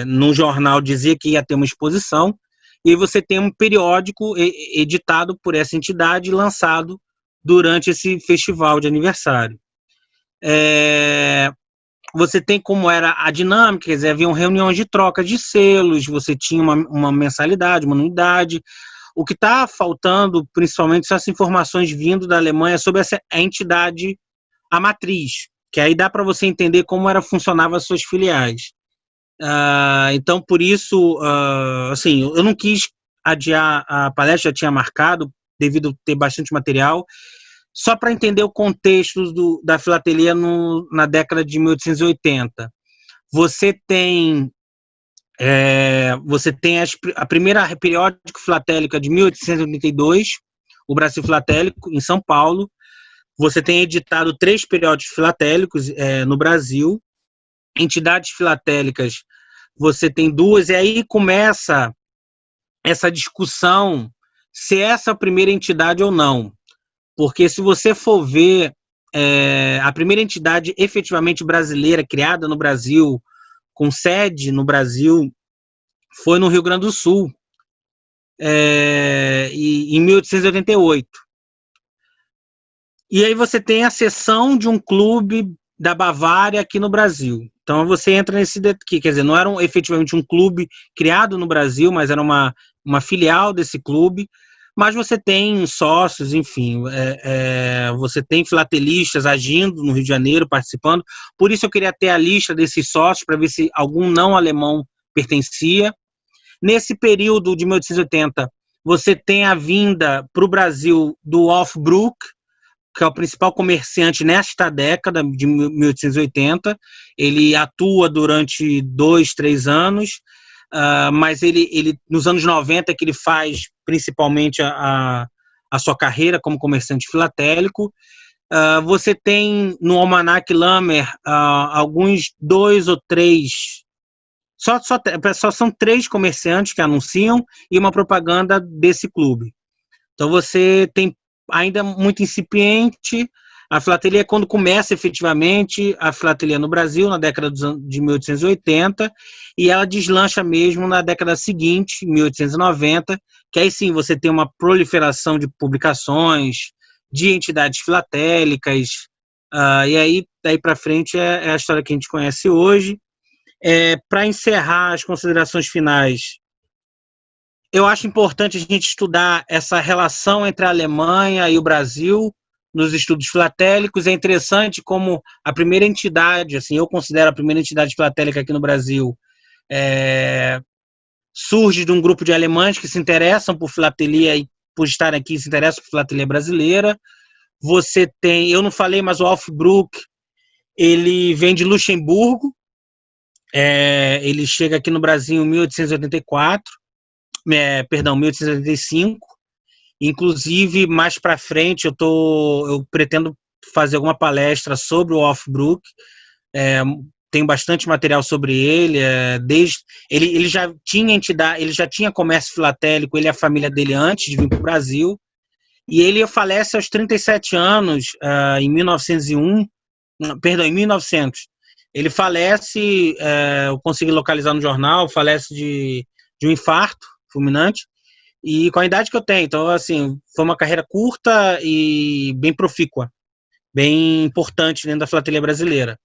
no jornal dizia que ia ter uma exposição, e você tem um periódico editado por essa entidade, lançado durante esse festival de aniversário. Você tem como era a dinâmica, quer dizer, haviam reuniões de troca de selos, você tinha uma mensalidade, uma anuidade. O que está faltando, principalmente, são as informações vindo da Alemanha sobre a entidade, a matriz, que aí dá para você entender como funcionavam as suas filiais. Então, por isso, assim, eu não quis adiar a palestra, já tinha marcado, devido a ter bastante material, só para entender o contexto da filatelia na década de 1880. Você tem a primeira periódico filatélica de 1882, o Brasil Filatélico, em São Paulo. Você tem editado 3 periódicos filatélicos no Brasil. Entidades filatélicas, você tem 2, e aí começa essa discussão se essa é a primeira entidade ou não. Porque se você for ver, a primeira entidade efetivamente brasileira criada no Brasil, com sede no Brasil, foi no Rio Grande do Sul, em 1888. E aí você tem a seção de um clube da Bavária aqui no Brasil. Então você entra nesse daqui, quer dizer, não era efetivamente um clube criado no Brasil, mas era uma filial desse clube. Mas você tem sócios, enfim, você tem filatelistas agindo no Rio de Janeiro, participando. Por isso eu queria ter a lista desses sócios para ver se algum não alemão pertencia. Nesse período de 1880, você tem a vinda para o Brasil do Hofbruck, que é o principal comerciante nesta década de 1880. Ele atua durante 2, 3 anos, mas ele nos anos 90 é que ele faz principalmente a sua carreira como comerciante filatélico. Você tem no Almanac Lammer alguns 2 ou 3, só são 3 comerciantes que anunciam e uma propaganda desse clube. Então você tem ainda muito incipiente a filatelia quando começa efetivamente a filatelia no Brasil, na década de 1880, e ela deslancha mesmo na década seguinte, 1890, que aí sim você tem uma proliferação de publicações, de entidades filatélicas, e aí daí para frente é a história que a gente conhece hoje. Para encerrar as considerações finais, eu acho importante a gente estudar essa relação entre a Alemanha e o Brasil nos estudos filatélicos. É interessante como a primeira entidade, assim, eu considero a primeira entidade filatélica aqui no Brasil, surge de um grupo de alemães que se interessam por filatelia e por estar aqui se interessam por filatelia brasileira. Você tem, eu não falei, mas o Hofbruck, ele vem de Luxemburgo, ele chega aqui no Brasil em 1884, 1885. Inclusive, mais para frente, eu pretendo fazer alguma palestra sobre o Hofbruck. Tenho bastante material sobre ele. Ele já tinha entidade, ele já tinha comércio filatélico, ele e a família dele antes de vir para o Brasil. E ele falece aos 37 anos, em 1901, em 1900. Ele falece, eu consegui localizar no jornal, falece de um infarto fulminante, e com a idade que eu tenho. Então, assim, foi uma carreira curta e bem profícua, bem importante dentro da filatelia brasileira.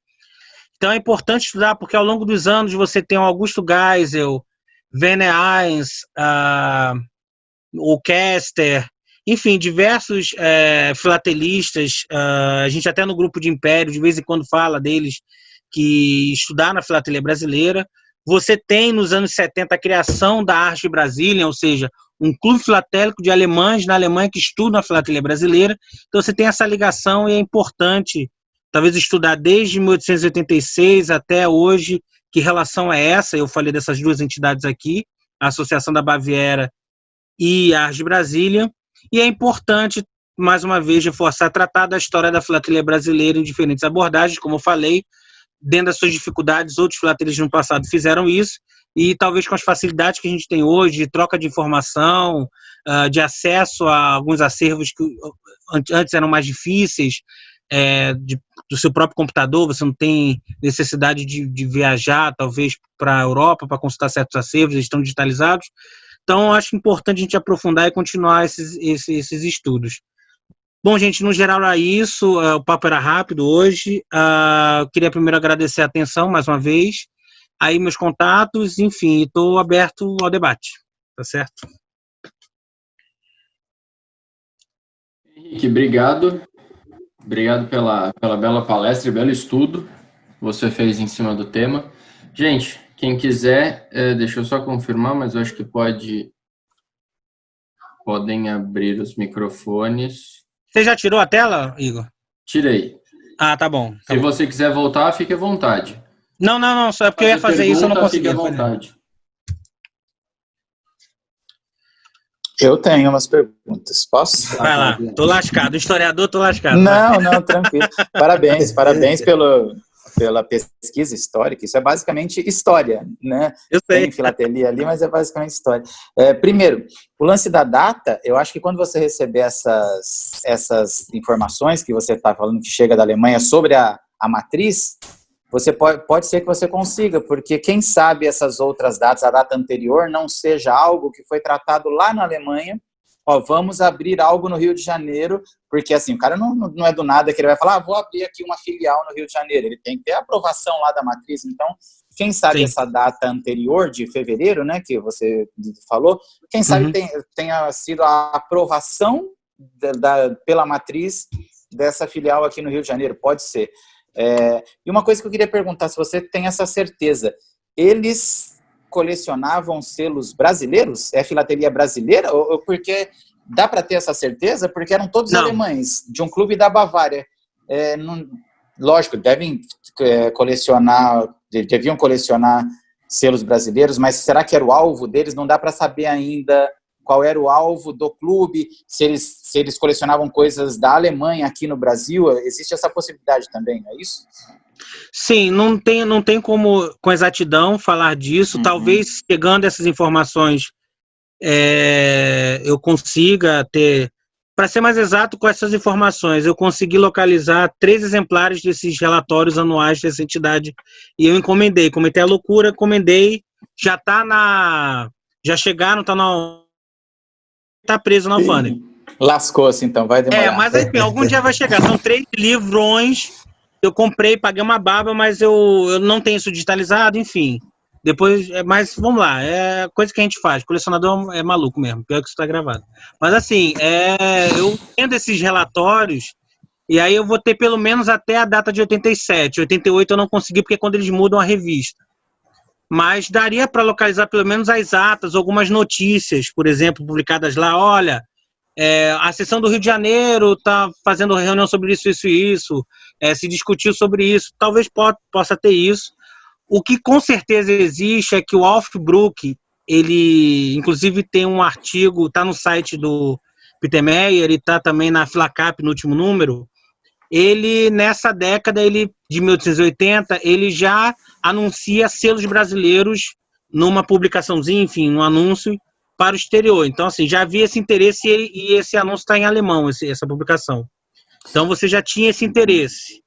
Então é importante estudar, porque ao longo dos anos você tem o Augusto Geisel, Werner Eins, o Kester, enfim, diversos filatelistas. A gente até no grupo de Império, de vez em quando fala deles, que estudaram a filatelia brasileira. Você tem, nos anos 70, a criação da Arte Brasília, ou seja, um clube filatélico de alemães na Alemanha que estudam a filatelia brasileira. Então você tem essa ligação e é importante, talvez, estudar desde 1886 até hoje, que relação é essa. Eu falei dessas duas entidades aqui, a Associação da Baviera e a Arte Brasília. E é importante, mais uma vez, reforçar, tratar da história da filatelia brasileira em diferentes abordagens, como eu falei, dentro das suas dificuldades. Outros filatelistas no passado fizeram isso, e talvez com as facilidades que a gente tem hoje, de troca de informação, de acesso a alguns acervos que antes eram mais difíceis, do seu próprio computador, você não tem necessidade de viajar, talvez, para a Europa para consultar certos acervos, eles estão digitalizados. Então, acho importante a gente aprofundar e continuar esses estudos. Bom, gente, no geral era isso. O papo era rápido hoje. Eu queria primeiro agradecer a atenção mais uma vez. Aí meus contatos, enfim, estou aberto ao debate. Tá certo?
Henrique, obrigado. Obrigado pela bela palestra e belo estudo que você fez em cima do tema. Gente, quem quiser, deixa eu só confirmar, mas eu acho que podem abrir os microfones.
Você já tirou a tela, Igor?
Tirei.
Ah, tá bom.
Se você quiser voltar, fique à vontade.
Não, só é porque eu ia fazer isso, eu não conseguia.
Fique à vontade.
Eu tenho umas perguntas, posso?
Vai lá, tô lascado, historiador, tô lascado.
Não, tranquilo. Parabéns pela pesquisa histórica. Isso é basicamente história, né?
Eu sei.
Tem filatelia ali, mas é basicamente história. Primeiro, o lance da data, eu acho que quando você receber essas informações que você está falando que chega da Alemanha sobre a matriz, você pode ser que você consiga, porque quem sabe essas outras datas, a data anterior, não seja algo que foi tratado lá na Alemanha ó, vamos abrir algo no Rio de Janeiro, porque assim, o cara não é do nada que ele vai falar, vou abrir aqui uma filial no Rio de Janeiro, ele tem que ter a aprovação lá da matriz, então, quem sabe
Sim.
essa data anterior, de fevereiro, né, que você falou, quem sabe tenha sido a aprovação pela matriz dessa filial aqui no Rio de Janeiro, pode ser. E uma coisa que eu queria perguntar, se você tem essa certeza, eles colecionavam selos brasileiros? É filatelia brasileira? Ou porque dá para ter essa certeza? Porque eram todos alemães, de um clube da Bavária. Lógico, deviam colecionar selos brasileiros, mas será que era o alvo deles? Não dá para saber ainda qual era o alvo do clube, se eles colecionavam coisas da Alemanha aqui no Brasil. Existe essa possibilidade também, não é isso?
Sim, não tem como com exatidão falar disso. Talvez pegando essas informações eu consiga ter, para ser mais exato com essas informações, eu consegui localizar 3 exemplares desses relatórios anuais dessa entidade e eu cometei a loucura, já chegaram, tá preso na alfândega.
Lascou-se, então, vai demorar.
Mas enfim, algum dia vai chegar. São 3 livrões, eu comprei, paguei uma baba, mas eu não tenho isso digitalizado, enfim. Depois, mas vamos lá, é coisa que a gente faz. Colecionador é maluco mesmo, pior que isso tá gravado. Mas assim, eu tendo esses relatórios, e aí eu vou ter pelo menos até a data de 87. 88 eu não consegui, porque é quando eles mudam a revista. Mas daria para localizar pelo menos as atas, algumas notícias, por exemplo, publicadas lá. Olha, a seção do Rio de Janeiro está fazendo reunião sobre isso, isso e isso, se discutiu sobre isso. Talvez possa ter isso. O que com certeza existe é que o Alf Bruck, ele inclusive tem um artigo, está no site do Peter Meyer, ele está também na Filacap no último número. Ele, nessa década de 1880, ele já anuncia selos brasileiros numa publicaçãozinha, enfim, um anúncio para o exterior. Então, assim, já havia esse interesse e esse anúncio está em alemão, essa publicação. Então, você já tinha esse interesse.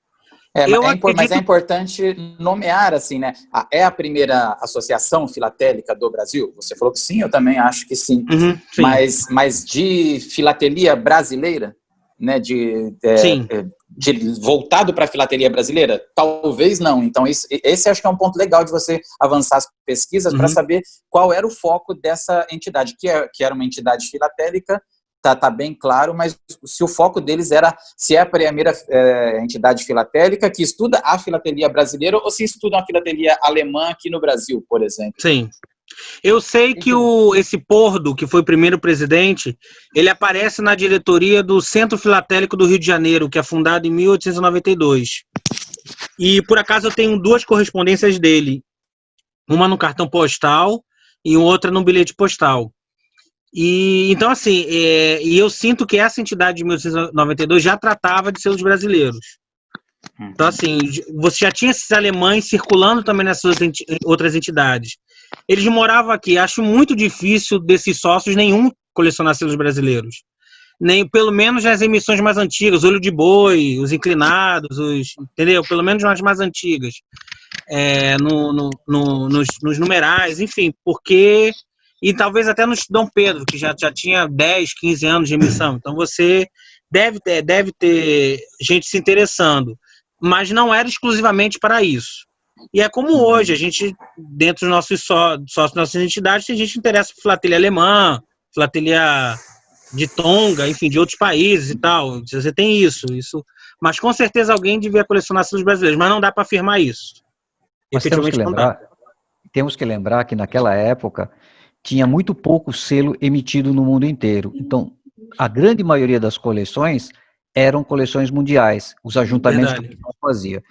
Mas é importante nomear, assim, né? É a primeira associação filatélica do Brasil? Você falou que sim, eu também acho que sim.
Sim.
Mas de filatelia brasileira, né? Voltado para a filatelia brasileira? Talvez não. Então, esse acho que é um ponto legal de você avançar as pesquisas para saber qual era o foco dessa entidade, que era uma entidade filatélica. Tá bem claro, mas se o foco deles se é a primeira entidade filatélica que estuda a filatelia brasileira ou se estuda a filatelia alemã aqui no Brasil, por exemplo.
Sim. Eu sei que esse Pordo, que foi o primeiro presidente, ele aparece na diretoria do Centro Filatélico do Rio de Janeiro, que é fundado em 1892. E, por acaso, eu tenho 2 correspondências dele. Uma no cartão postal e outra no bilhete postal. E então, assim, e eu sinto que essa entidade de 1892 já tratava de selos brasileiros. Então, assim, você já tinha esses alemães circulando também nessas outras entidades. Eles moravam aqui. Acho muito difícil desses sócios nenhum colecionar selos brasileiros. Nem, pelo menos nas emissões mais antigas, Olho de Boi, os Inclinados, entendeu? Pelo menos nas mais antigas. Nos numerais, enfim, porque... E talvez até no Dom Pedro, que já tinha 10, 15 anos de emissão. Então você deve ter gente se interessando. Mas não era exclusivamente para isso. E é como hoje, a gente, dentro dos nossos sócios, nossas entidades, tem gente que interessa por filatelia alemã, filatelia de Tonga, enfim, de outros países e tal. Você tem isso. Mas com certeza alguém devia colecionar selos brasileiros, mas não dá para afirmar isso.
Mas temos que lembrar que naquela época tinha muito pouco selo emitido no mundo inteiro. Então, a grande maioria das coleções eram coleções mundiais, os ajuntamentos que o pessoal fazia.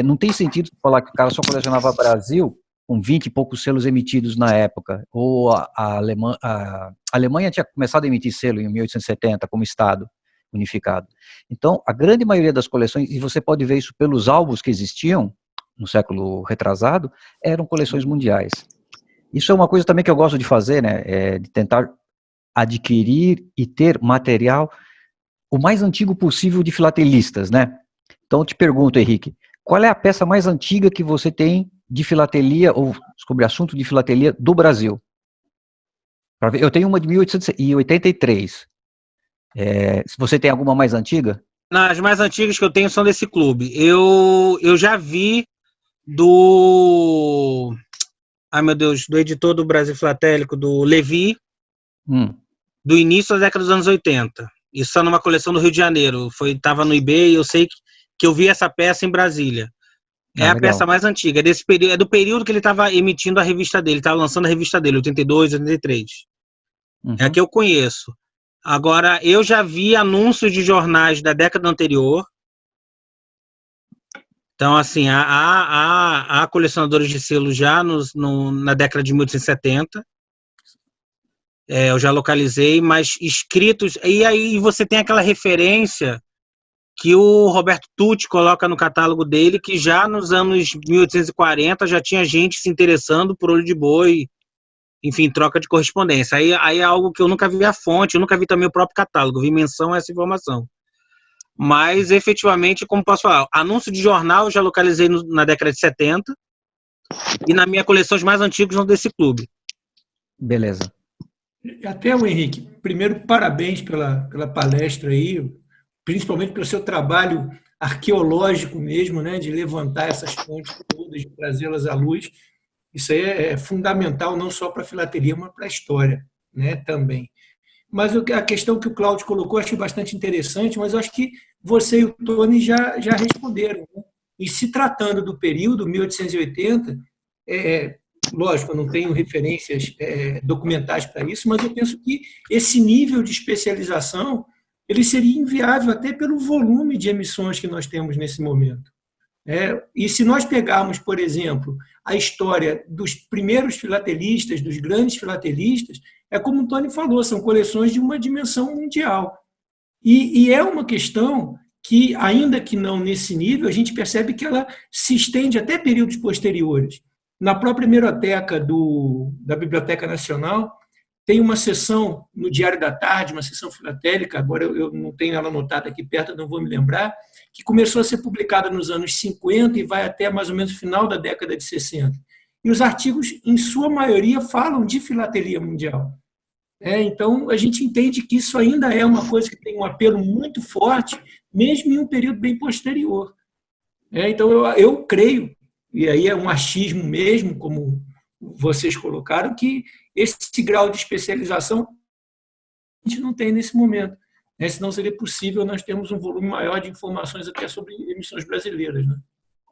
Não tem sentido falar que o cara só colecionava Brasil com 20 e poucos selos emitidos na época, ou a Alemanha tinha começado a emitir selo em 1870 como Estado unificado. Então, a grande maioria das coleções, e você pode ver isso pelos álbuns que existiam no século retrasado, eram coleções mundiais. Isso é uma coisa também que eu gosto de fazer, né? De tentar adquirir e ter material o mais antigo possível de filatelistas, né? Então eu te pergunto, Henrique, qual é a peça mais antiga que você tem de filatelia ou sobre assunto de filatelia do Brasil? Eu tenho uma de 1883. Se você tem alguma mais antiga?
As mais antigas que eu tenho são desse clube. Eu já vi do... Ai, meu Deus, do editor do Brasil Filatélico, do Levi, do início da década dos anos 80. Isso está numa coleção do Rio de Janeiro. Estava no eBay, eu sei que eu vi essa peça em Brasília. É a
legal.
peça mais antiga, desse período, é do período que ele estava emitindo a revista dele, estava lançando a revista dele, 82, 83. É a que eu conheço. Agora, eu já vi anúncios de jornais da década anterior. Então, assim, há colecionadores de selos já na década de 1870. Eu já localizei, mas escritos... E aí você tem aquela referência que o Roberto Tucci coloca no catálogo dele, que já nos anos 1840 já tinha gente se interessando por olho de boi, enfim, troca de correspondência. Aí é algo que eu nunca vi a fonte, eu nunca vi também o próprio catálogo, vi menção a essa informação. Mas, efetivamente, como posso falar, anúncio de jornal eu já localizei na década de 70, e na minha coleção os mais antigos são desse clube.
Beleza.
Até o Henrique, primeiro, parabéns pela palestra aí, principalmente pelo seu trabalho arqueológico mesmo, né, de levantar essas fontes todas, de trazê-las à luz. Isso aí é fundamental não só para a filatelia, mas para a história, né, também. Mas a questão que o Cláudio colocou, eu achei bastante interessante, mas eu acho que você e o Tony já responderam. Né? E se tratando do período 1880, lógico, eu não tenho referências documentais para isso, mas eu penso que esse nível de especialização ele seria inviável até pelo volume de emissões que nós temos nesse momento. E se nós pegarmos, por exemplo, a história dos primeiros filatelistas, dos grandes filatelistas, é como o Tony falou, são coleções de uma dimensão mundial. E é uma questão que, ainda que não nesse nível, a gente percebe que ela se estende até períodos posteriores. Na própria hemeroteca da Biblioteca Nacional, tem uma seção no Diário da Tarde, uma seção filatélica, agora eu não tenho ela anotada aqui perto, não vou me lembrar, que começou a ser publicada nos anos 50 e vai até mais ou menos o final da década de 60. E os artigos, em sua maioria, falam de filatelia mundial. Então, a gente entende que isso ainda é uma coisa que tem um apelo muito forte, mesmo em um período bem posterior. Então, eu creio, e aí é um achismo mesmo, como vocês colocaram, que esse grau de especialização a gente não tem nesse momento. Senão seria possível nós termos um volume maior de informações até sobre emissões brasileiras. Né?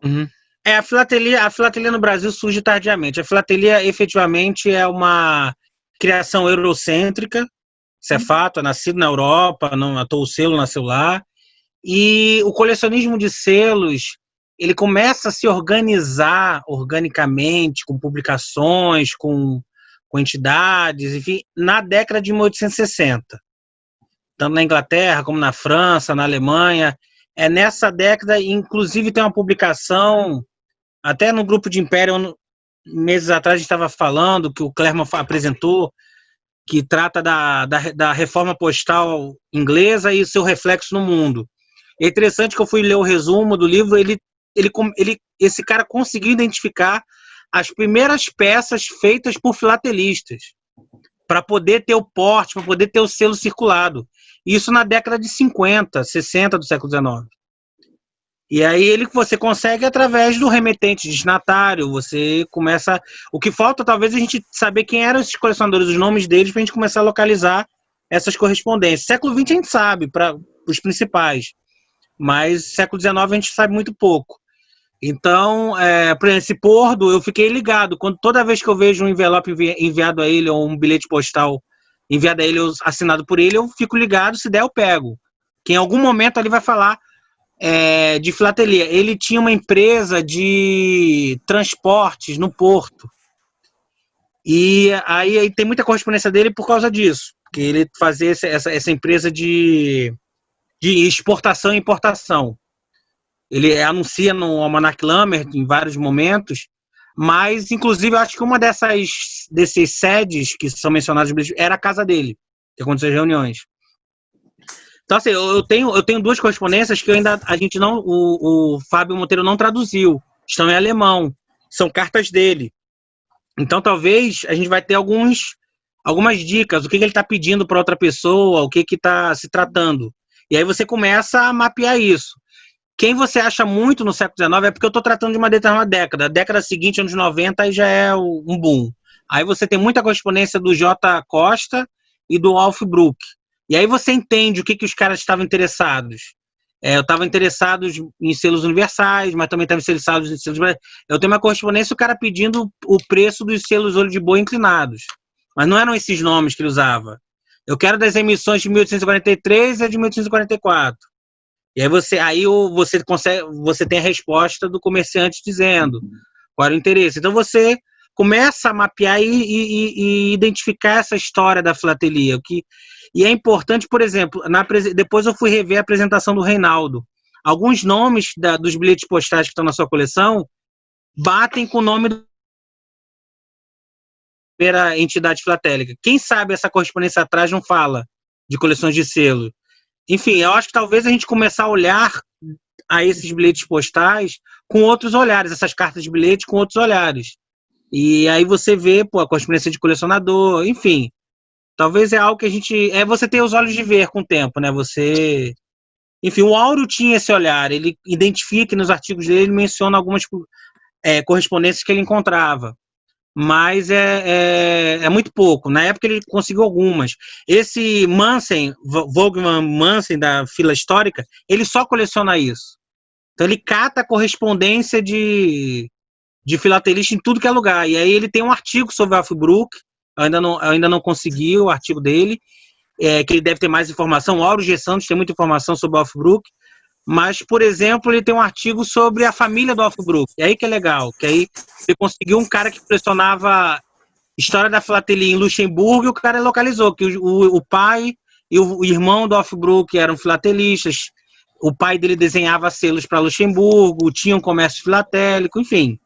Uhum. A filatelia no Brasil surge tardiamente. A filatelia, efetivamente, é uma criação eurocêntrica, isso é fato, é nascido na Europa, o selo nasceu lá, e o colecionismo de selos, ele começa a se organizar organicamente, com publicações, com entidades, enfim, na década de 1860. Tanto na Inglaterra, como na França, na Alemanha. É nessa década, inclusive tem uma publicação, até no grupo de Império, meses atrás a gente estava falando, que o Clermont apresentou, que trata da reforma postal inglesa e seu reflexo no mundo. É interessante que eu fui ler o resumo do livro, esse cara conseguiu identificar as primeiras peças feitas por filatelistas, para poder ter o porte, para poder ter o selo circulado. Isso na década de 50, 60 do século XIX. E aí você consegue através do remetente destinatário, você começa... O que falta talvez a gente saber quem eram esses colecionadores, os nomes deles, para a gente começar a localizar essas correspondências. Século XX a gente sabe, para os principais, mas século XIX a gente sabe muito pouco. Então, por exemplo, esse Pordo, eu fiquei ligado. Toda vez que eu vejo um envelope enviado a ele, ou um bilhete postal enviado a ele, ou assinado por ele, eu fico ligado, se der eu pego. Que em algum momento ele vai falar de filatelia. Ele tinha uma empresa de transportes no Porto. E aí tem muita correspondência dele por causa disso. Que ele fazia essa empresa de exportação e importação. Ele anuncia no Almanac Lambert em vários momentos, mas, inclusive, eu acho que uma desses sedes que são mencionadas era a casa dele, que aconteceu as reuniões. Então, assim, eu tenho duas correspondências que o Fábio Monteiro não traduziu, estão em alemão, são cartas dele. Então, talvez, a gente vai ter alguns algumas dicas, o que ele está pedindo para outra pessoa, o que está se tratando. E aí você começa a mapear isso. Quem você acha muito no século XIX é porque eu estou tratando de uma determinada década. A década seguinte, anos 90, aí já é um boom. Aí você tem muita correspondência do J. Costa e do Alf Brook. E aí você entende o que os caras estavam interessados. Eu estava interessado em selos universais, mas também estava interessado em selos... Eu tenho uma correspondência, o cara pedindo o preço dos selos olho de boi inclinados. Mas não eram esses nomes que ele usava. Eu quero das emissões de 1843 e de 1844. E aí você tem a resposta do comerciante dizendo qual era o interesse. Então você começa a mapear e identificar essa história da filatelia. E é importante, por exemplo, depois eu fui rever a apresentação do Reinaldo. Alguns nomes dos bilhetes postais que estão na sua coleção batem com o nome da primeira entidade filatélica. Quem sabe essa correspondência atrás não fala de coleções de selo. Enfim, eu acho que talvez a gente começar a olhar a esses bilhetes postais com outros olhares, essas cartas de bilhete com outros olhares. E aí você vê a correspondência de colecionador, enfim. Talvez é algo que a gente... você ter os olhos de ver com o tempo, né? Enfim, o Áureo tinha esse olhar, ele identifica que nos artigos dele, ele menciona algumas correspondências que ele encontrava. Mas é muito pouco. Na época ele conseguiu algumas. Esse Wolfgang Mansen, da fila histórica, ele só coleciona isso. Então ele cata a correspondência de filatelista em tudo que é lugar. E aí ele tem um artigo sobre o Alf Brook, eu ainda não consegui o artigo dele, que ele deve ter mais informação. O Áureo G. Santos tem muita informação sobre o Alf Brook, mas, por exemplo, ele tem um artigo sobre a família do Alf Brook. E aí que é legal, que aí você conseguiu um cara que colecionava história da filatelia em Luxemburgo, e o cara localizou que o pai e o irmão do Alf Brook eram filatelistas, o pai dele desenhava selos para Luxemburgo, tinha um comércio filatélico, enfim.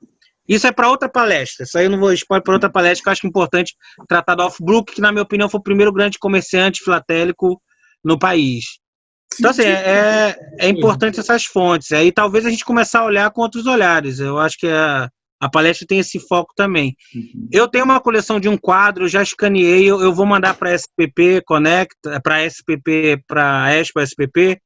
Isso é para outra palestra. Isso aí eu não vou expor para outra palestra, que eu acho importante tratar do Alf Brook, que, na minha opinião, foi o primeiro grande comerciante filatélico no país. Então, assim, é importante essas fontes. Aí talvez a gente começar a olhar com outros olhares. Eu acho que a palestra tem esse foco também. Eu tenho uma coleção de um quadro, eu já escaneei, eu vou mandar para a SPP Connect, para a SPP, para a Expo SPP,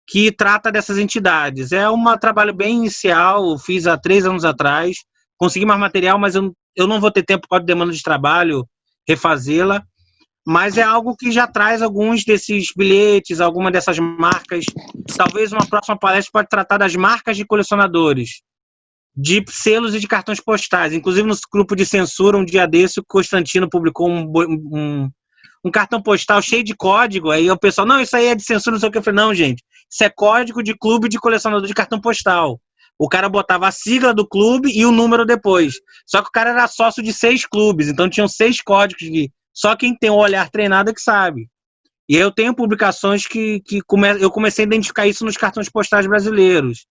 que trata dessas entidades. É um trabalho bem inicial, fiz há 3 anos atrás. Consegui mais material, mas eu não vou ter tempo por causa de demanda de trabalho refazê-la, mas é algo que já traz alguns desses bilhetes, alguma dessas marcas. Talvez uma próxima palestra pode tratar das marcas de colecionadores, de selos e de cartões postais. Inclusive, no grupo de censura, um dia desse, o Constantino publicou um cartão postal cheio de código, aí o pessoal, não, isso aí é de censura, não sei o que. Eu falei, não, gente, isso é código de clube de colecionador de cartão postal. O cara botava a sigla do clube e o número depois. Só que o cara era sócio de 6 clubes, então tinham 6 códigos que só quem tem um olhar treinado é que sabe. E eu tenho publicações que eu comecei a identificar isso nos cartões postais brasileiros.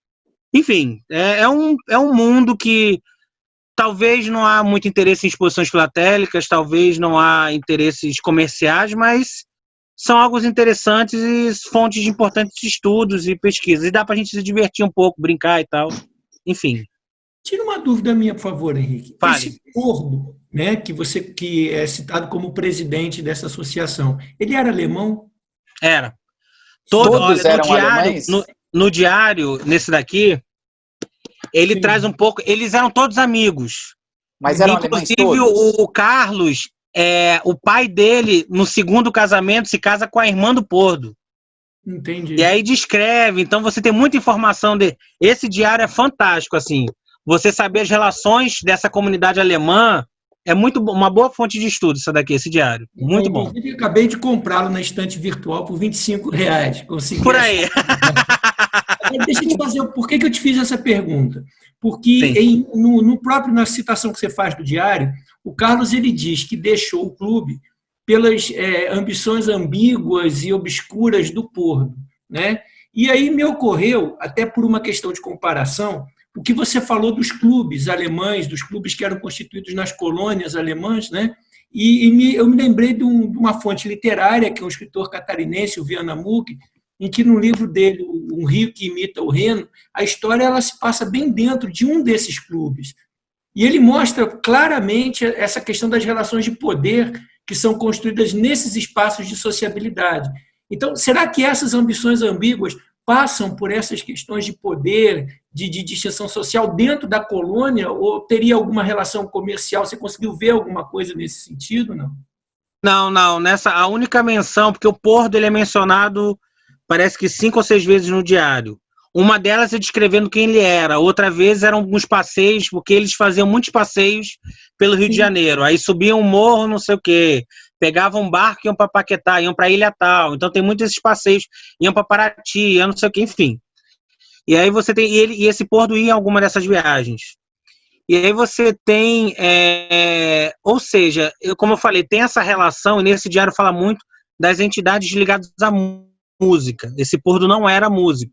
Enfim, é um mundo que talvez não há muito interesse em exposições filatélicas, talvez não há interesses comerciais, mas são algo interessantes e fontes de importantes estudos e pesquisas. E dá para a gente se divertir um pouco, brincar e tal. Enfim.
Tira uma dúvida minha, por favor, Henrique.
Fale.
Esse Pordo, né, que é citado como presidente dessa associação, ele era alemão?
Era.
Todos eram alemães?
No diário, nesse daqui, ele
Sim.
traz um pouco... Eles eram todos amigos.
Mas eram alemães
Inclusive,
todos?
o Carlos, o pai dele, no segundo casamento, se casa com a irmã do Pordo.
Entendi.
E aí descreve. Então, você tem muita informação. Esse diário é fantástico, assim. Você saber as relações dessa comunidade alemã é uma boa fonte de estudo, esse diário. Muito bom.
Eu acabei de comprá-lo na estante virtual por R$25. Consegui
Por aí.
Deixa eu te fazer, por que eu te fiz essa pergunta? Porque na citação que você faz do diário, o Carlos ele diz que deixou o clube pelas ambições ambíguas e obscuras do Pordo, né? E aí me ocorreu, até por uma questão de comparação, o que você falou dos clubes alemães, dos clubes que eram constituídos nas colônias alemãs, né? Eu me lembrei de uma fonte literária, que é um escritor catarinense, o Viana Muck, em que no livro dele, Um Rio que Imita o Reno, a história ela se passa bem dentro de um desses clubes. E ele mostra claramente essa questão das relações de poder que são construídas nesses espaços de sociabilidade. Então, será que essas ambições ambíguas passam por essas questões de poder, de distinção social dentro da colônia, ou teria alguma relação comercial? Você conseguiu ver alguma coisa nesse sentido, não?
Não, a única menção, porque o Porto ele é mencionado, parece que 5 ou 6 vezes no diário. Uma delas é descrevendo quem ele era, outra vez eram alguns passeios, porque eles faziam muitos passeios pelo Rio de Janeiro, aí subiam um morro, não sei o quê, pegavam um barco e iam para Paquetá, iam para Ilha Tal, então tem muitos esses passeios, iam para Paraty, iam não sei o quê, enfim. E aí você tem, e esse Porto ia em alguma dessas viagens. E aí você tem, ou seja, como eu falei, tem essa relação, e nesse diário fala muito das entidades ligadas à música. Esse Porto não era músico.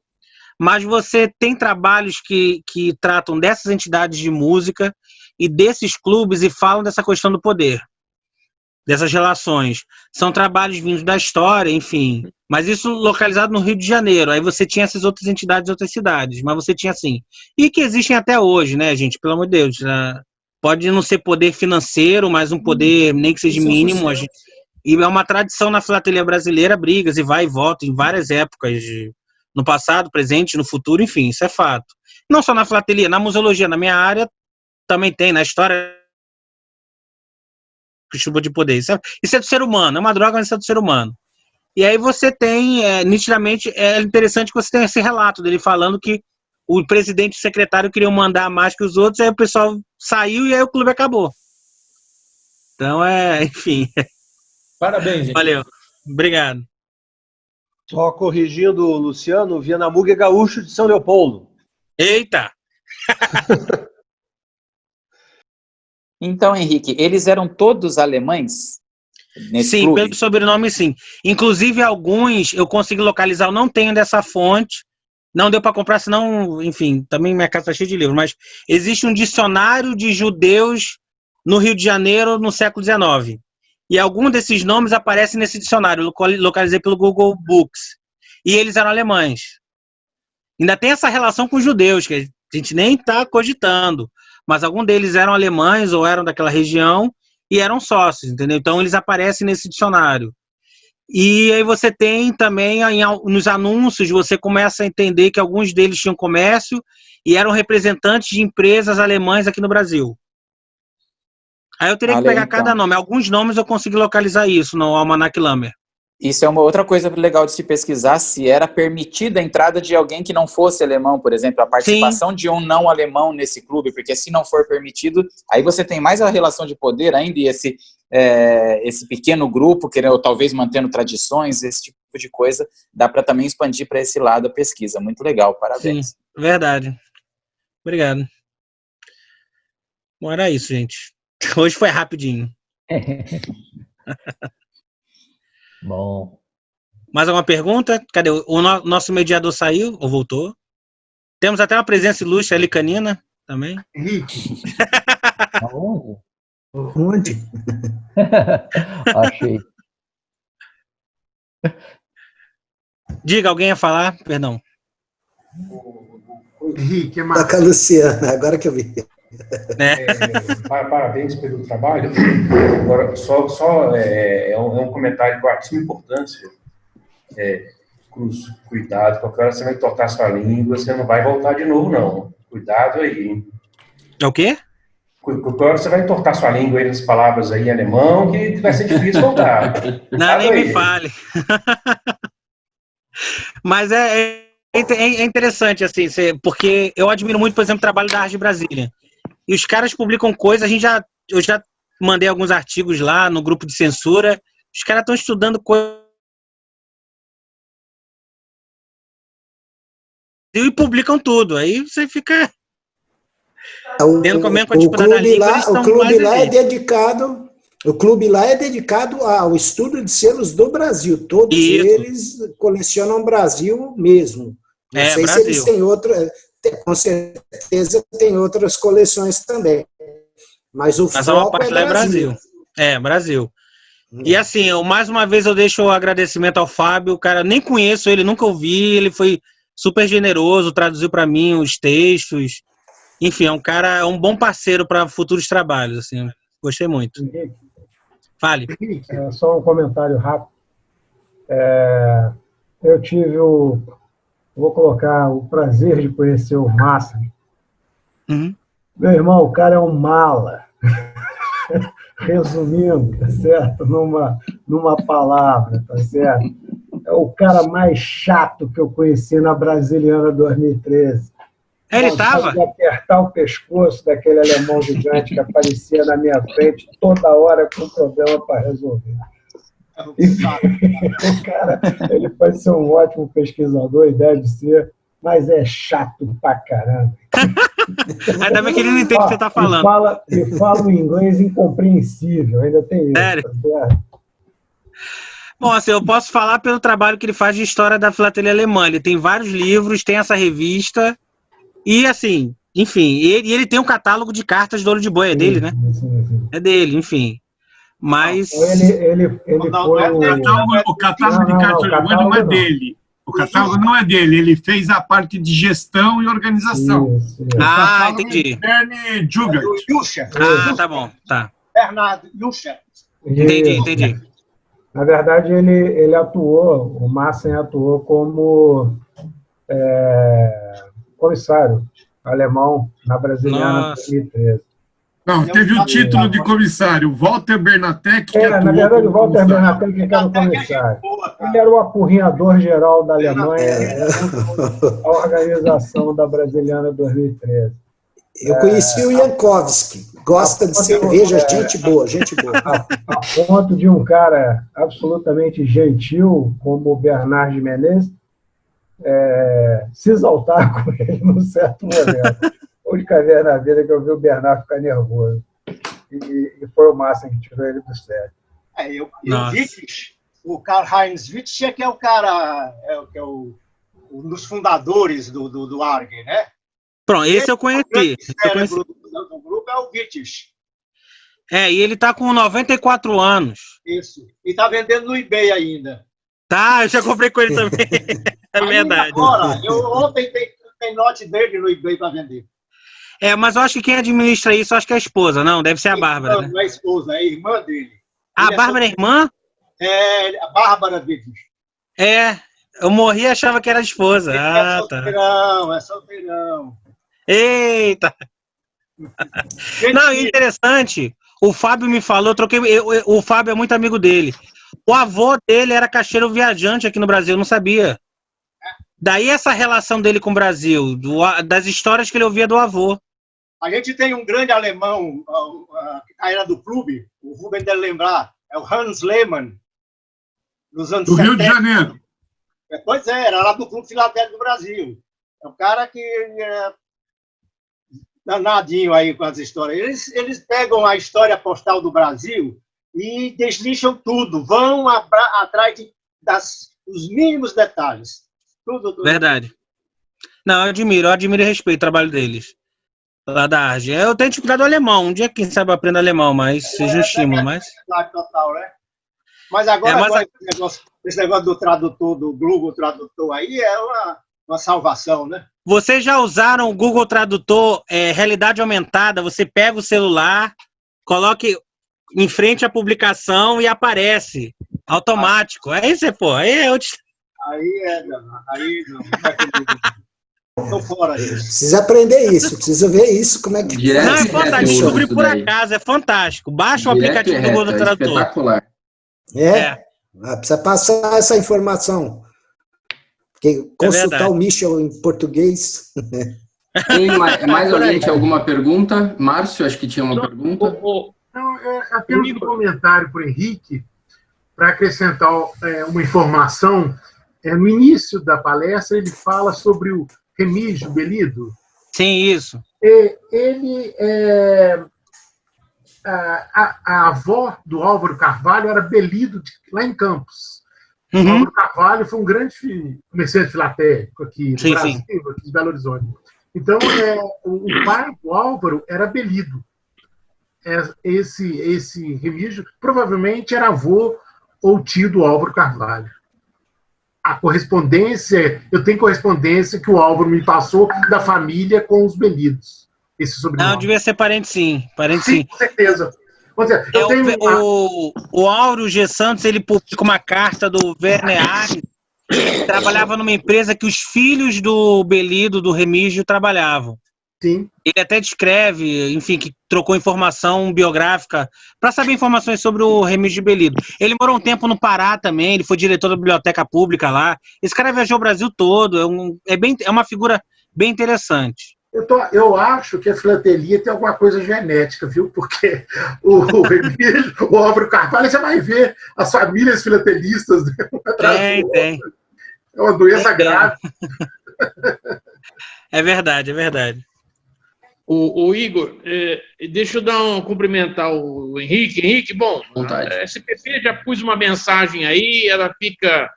Mas você tem trabalhos que tratam dessas entidades de música e desses clubes e falam dessa questão do poder, dessas relações. São trabalhos vindos da história, enfim, mas isso localizado no Rio de Janeiro. Aí você tinha essas outras entidades de outras cidades, mas você tinha assim. E que existem até hoje, né, gente? Pelo amor de Deus. Né? Pode não ser poder financeiro, mas um poder nem que seja mínimo. E é uma tradição na filatelia brasileira, brigas e vai e volta em várias épocas, no passado, presente, no futuro, enfim, isso é fato. Não só na filatelia, na museologia, na minha área, também tem, na história chuva de poder. Isso é do ser humano, é uma droga, mas isso é do ser humano. E aí você tem, nitidamente, é interessante que você tenha esse relato dele falando que o presidente e o secretário queriam mandar mais que os outros, aí o pessoal saiu e aí o clube acabou. Então, enfim.
Parabéns, gente.
Valeu. Obrigado.
Só corrigindo o Luciano, o Vianamug é gaúcho de São Leopoldo.
Eita!
Então, Henrique, eles eram todos alemães? Nesse
Sim,
clube?
pelo sobrenome, sim. Inclusive, alguns eu consegui localizar, eu não tenho dessa fonte, não deu para comprar, senão, enfim, também minha casa está cheia de livros, mas existe um dicionário de judeus no Rio de Janeiro no século XIX. E algum desses nomes aparecem nesse dicionário, eu localizei pelo Google Books. E eles eram alemães. Ainda tem essa relação com os judeus, que a gente nem está cogitando. Mas algum deles eram alemães ou eram daquela região e eram sócios, entendeu? Então eles aparecem nesse dicionário. E aí você tem também, nos anúncios, você começa a entender que alguns deles tinham comércio e eram representantes de empresas alemãs aqui no Brasil. Aí eu teria que pegar cada nome. Alguns nomes eu consegui localizar isso no Almanac Lammer.
Isso é uma outra coisa legal de se pesquisar, se era permitida a entrada de alguém que não fosse alemão, por exemplo, a participação Sim. de um não alemão nesse clube, porque se não for permitido, aí você tem mais a relação de poder ainda e esse pequeno grupo, querendo, talvez mantendo tradições, esse tipo de coisa, dá para também expandir para esse lado a pesquisa. Muito legal, parabéns.
Sim, verdade. Obrigado. Bom, era isso, gente. Hoje foi rapidinho.
Bom.
Mais alguma pergunta? Cadê? O nosso mediador saiu ou voltou? Temos até uma presença ilustre ali, canina, também.
Henrique.
Onde?
Achei.
Diga, alguém ia falar? Perdão.
Henrique, é Marcos. Com a Luciana, agora que eu vi.
Parabéns pelo trabalho. Agora, é um comentário que eu acho de suma importância. Cuidado, qualquer hora você vai entortar sua língua, você não vai voltar de novo, não. Cuidado aí.
É o quê?
Qualquer hora você vai entortar sua língua aí nas palavras aí em alemão, que vai ser difícil voltar.
Não, nem me fale. Mas é interessante, assim, porque eu admiro muito, por exemplo, o trabalho da Arte de Brasília. E os caras publicam coisas, eu já mandei alguns artigos lá no grupo de censura, os caras estão estudando coisas e publicam tudo, aí você fica dentro com a mesma quantidade da língua,
o clube lá é dedicado, o clube lá é dedicado ao estudo de selos do Brasil, todos eles colecionam Brasil mesmo. Não sei
Brasil.
Se eles têm com certeza tem outras coleções também. Mas o foco
uma parte lá é Brasil. Brasil. E assim, mais uma vez eu deixo o agradecimento ao Fábio, cara, nem conheço ele, nunca ouvi, ele foi super generoso, traduziu para mim os textos. Enfim, é um bom parceiro para futuros trabalhos, assim. Gostei muito. Fale.
Só um comentário rápido. Eu tive vou colocar o prazer de conhecer o Massa.
Uhum.
Meu irmão, o cara é um mala. Resumindo, tá certo? Numa palavra, tá certo? É o cara mais chato que eu conheci na Brasiliana 2013.
Ele estava?
De apertar o pescoço daquele alemão gigante que aparecia na minha frente toda hora com problema para resolver. O cara, ele pode ser um ótimo pesquisador e deve ser, mas é chato pra caramba.
Ainda bem que ele não entende o que você está falando.
E fala um inglês incompreensível, ainda tem isso.
Sério?
Tá?
Bom, assim, eu posso falar pelo trabalho que ele faz de história da filatelia alemã. Ele tem vários livros, tem essa revista, e assim, enfim, ele tem um catálogo de cartas do Olho de Boi, é dele, né?
Sim.
É dele, enfim. Mas...
Ele foi
o catálogo de cartas do Olho de Boi não é dele. O catálogo não é dele, ele fez a parte de gestão e organização.
Isso.
Entendi.
Bernie Jugart.
Tá bom, tá.
Bernardo Juchert.
Entendi.
Na verdade, o Maaßen atuou como comissário alemão na Brasiliana 2013.
Não, teve o título de comissário, Walter Bernatec, que atuou.
Na verdade, o Walter Bernatec era o comissário. Ele era o apurrinhador geral da Alemanha, a organização da Brasiliana 2013.
Eu conheci o Jankowski, gosta de cerveja, gente boa.
A ponto de um cara absolutamente gentil, como o Bernard Menezes, se exaltar com ele num certo momento. A única vez na vida que eu vi o Bernard ficar nervoso. E foi o Maaßen que tirou ele do sério.
O Karl-Heinz Wittich, que é o cara, que é um dos fundadores do ARG, né?
Pronto, esse eu conheci.
O cérebro do grupo é o Wittich.
E ele tá com 94 anos.
Isso. E tá vendendo no eBay ainda.
Tá, eu já comprei com ele também. É verdade.
Agora, ontem tem lote dele no eBay para vender.
Mas eu acho que quem administra isso, acho que é a esposa, não? Deve ser a Bárbara, né?
Não é a esposa, é a irmã dele.
A Bárbara é irmã?
A Bárbara Wittich.
Eu morri e achava que era a esposa.
É solteirão.
Eita! Não, interessante. O Fábio me falou, o Fábio é muito amigo dele. O avô dele era caixeiro viajante aqui no Brasil, eu não sabia. Daí essa relação dele com o Brasil, das histórias que ele ouvia do avô.
A gente tem um grande alemão, que era do clube, o Rubem deve lembrar, é o Hans Lehmann, nos anos
do 70. Rio de Janeiro.
Pois era lá do Clube Filatélico do Brasil. É um cara que é danadinho aí com as histórias. Eles pegam a história postal do Brasil e deslixam tudo, vão atrás dos mínimos detalhes. Tudo.
Verdade. Não, eu admiro e respeito o trabalho deles. Lá da Arge. Eu tenho dificuldade do alemão. Um dia, quem sabe, eu aprendo alemão, mas seja um estímulo.
Total, né? Mas agora esse negócio do tradutor, do Google Tradutor aí, é uma salvação, né?
Vocês já usaram o Google Tradutor realidade aumentada? Você pega o celular, coloque em frente à publicação e aparece. Automático. Aí você,
Aí não. Tô fora disso.
Precisa aprender isso, precisa ver isso, como é que
Não, é fantástico, descobri por acaso, é fantástico. Baixa o aplicativo do Google Tradutor.
Espetacular.
Precisa passar essa informação. Porque consultar o Michel em português.
Tem mais alguém tinha alguma pergunta? Márcio, acho que tinha uma pergunta.
Não, apenas um comentário para o Henrique, para acrescentar uma informação. No início da palestra, ele fala sobre o Remígio Belido.
Sim, isso.
Ele a avó do Álvaro Carvalho era Belido, lá em Campos.
Uhum.
O Álvaro Carvalho foi um grande comerciante filatélico aqui no Brasil, aqui de Belo Horizonte. Então, o pai do Álvaro era Belido. Esse Remígio provavelmente era avô ou tio do Álvaro Carvalho. A correspondência, eu tenho correspondência que o Álvaro me passou da família com os Belidos. Esse sobrenome.
Não, devia ser parente sim.
Sim, com certeza.
O Áureo G. Santos, ele publica uma carta do Werner Arnes, que trabalhava numa empresa que os filhos do Belido, do Remígio, trabalhavam.
Sim.
Ele até descreve, enfim, que trocou informação biográfica para saber informações sobre o Remígio Belido. Ele morou um tempo no Pará também, ele foi diretor da biblioteca pública lá. Esse cara viajou o Brasil todo, é uma figura bem interessante.
Eu acho que a filatelia tem alguma coisa genética, viu? Porque o Remígio, o Álvaro Carvalho, você vai ver as famílias filatelistas.
Tem.
É uma doença grave.
É verdade, é verdade.
O Igor, deixa eu cumprimentar o Henrique. Henrique, bom, a SPP já pôs uma mensagem aí, ela fica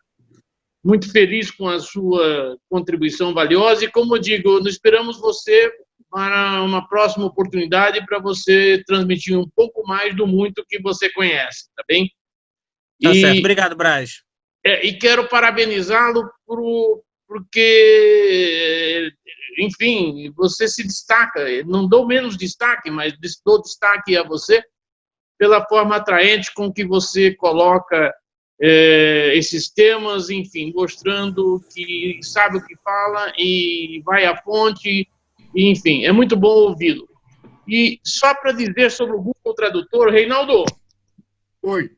muito feliz com a sua contribuição valiosa e, como eu digo, nós esperamos você para uma próxima oportunidade para você transmitir um pouco mais do muito que você conhece, tá bem?
Tá certo. Obrigado, Braz.
E quero parabenizá-lo porque, enfim, você se destaca, não dou menos destaque, mas dou destaque a você pela forma atraente com que você coloca esses temas, enfim, mostrando que sabe o que fala e vai à fonte, enfim, é muito bom ouvi-lo. E só para dizer sobre o Google Tradutor, Reinaldo.
Oi.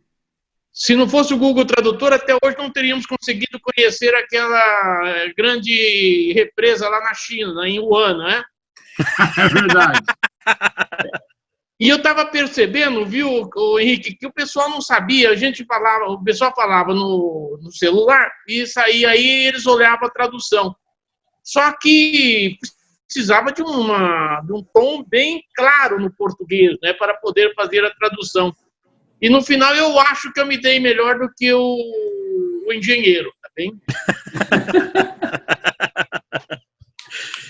Se não fosse o Google Tradutor, até hoje não teríamos conseguido conhecer aquela grande represa lá na China, em Wuhan, não é?
É verdade.
E eu estava percebendo, viu, Henrique, que o pessoal não sabia, o pessoal falava no celular e saía aí eles olhavam a tradução. Só que precisava de um tom bem claro no português, né, para poder fazer a tradução. E no final eu acho que eu me dei melhor do que o engenheiro, tá bem?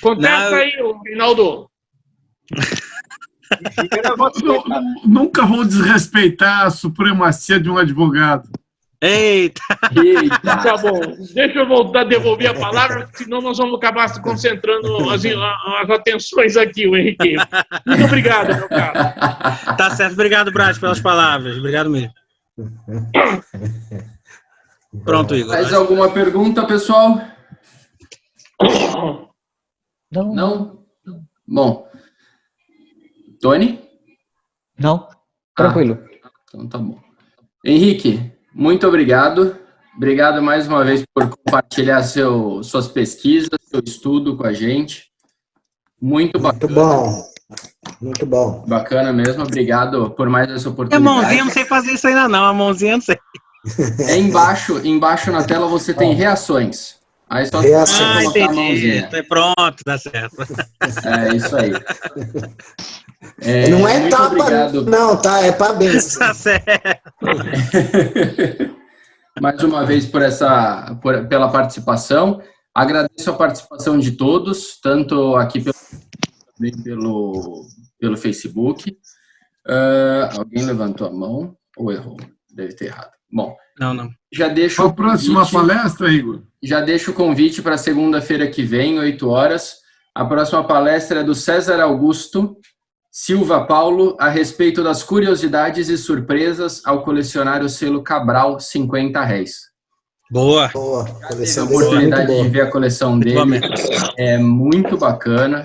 Contesta aí, Reinaldo.
Nunca vou desrespeitar a supremacia de um advogado.
Eita!
Tá bom. Deixa eu voltar a devolver a palavra, senão nós vamos acabar se concentrando as atenções aqui, o Henrique. Muito obrigado, meu caro.
Tá certo. Obrigado, Braz, pelas palavras. Obrigado mesmo. Pronto, Igor.
Mais alguma pergunta, pessoal? Não? Bom. Tony?
Não, tranquilo.
Então tá bom. Henrique, muito obrigado. Obrigado mais uma vez por compartilhar suas pesquisas, seu estudo com a gente. Muito bacana.
Muito bom. Muito bom.
Bacana mesmo. Obrigado por mais essa
A
oportunidade.
mãozinha, não sei fazer isso ainda não. A mãozinha, não sei.
Embaixo na tela você tem reações. Aí só
entendi. A mãozinha. Pronto, tá certo.
É isso aí.
Não é tapa,
obrigado.
não, tá? É parabéns.
Tá certo.
Mais uma vez pela participação. Agradeço a participação de todos, tanto aqui pelo Facebook. Alguém levantou a mão ou errou? Deve ter errado. Bom,
não.
Já deixo
a próxima palestra, Igor?
Já deixo o convite para segunda-feira que vem, 8 horas. A próxima palestra é do César Augusto Silva Paulo, a respeito das curiosidades e surpresas ao colecionar o selo Cabral 50 réis.
Boa.
Tive a oportunidade de ver a coleção dele. É muito bacana.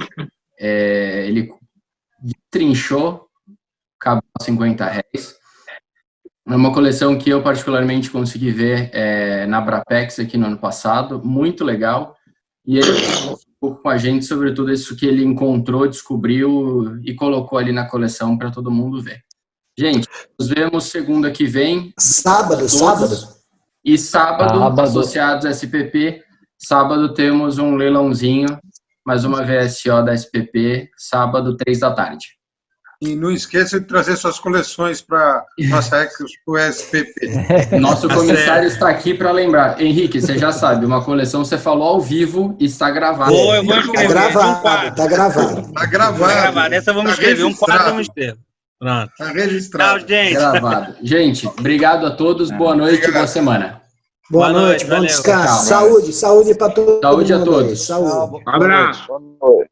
Ele trinchou Cabral 50 réis. É uma coleção que eu particularmente consegui ver na Brapex aqui no ano passado. Muito legal. E ele falou um pouco com a gente sobre tudo isso que ele encontrou, descobriu e colocou ali na coleção para todo mundo ver. Gente, nos vemos segunda que vem.
Sábado.
E sábado, associados à SPP, sábado temos um leilãozinho, mais uma VSO da SPP, sábado, 3 da tarde.
E não esqueça de trazer suas coleções para o SPP.
Nosso comissário está aqui para lembrar. Henrique, você já sabe, uma coleção você falou ao vivo e está gravada.
Eu vou escrever.
Tá gravado.
Tá gravado.
Essa vamos escrever, um quadro vamos escrever. Pronto.
Tá registrado.
Tchau, gente.
Gravado. Gente, obrigado a todos, boa noite e boa semana.
Boa noite, bom descanso. Saúde para todos.
Saúde a todos.
Saúde.
Um abraço.
Boa noite.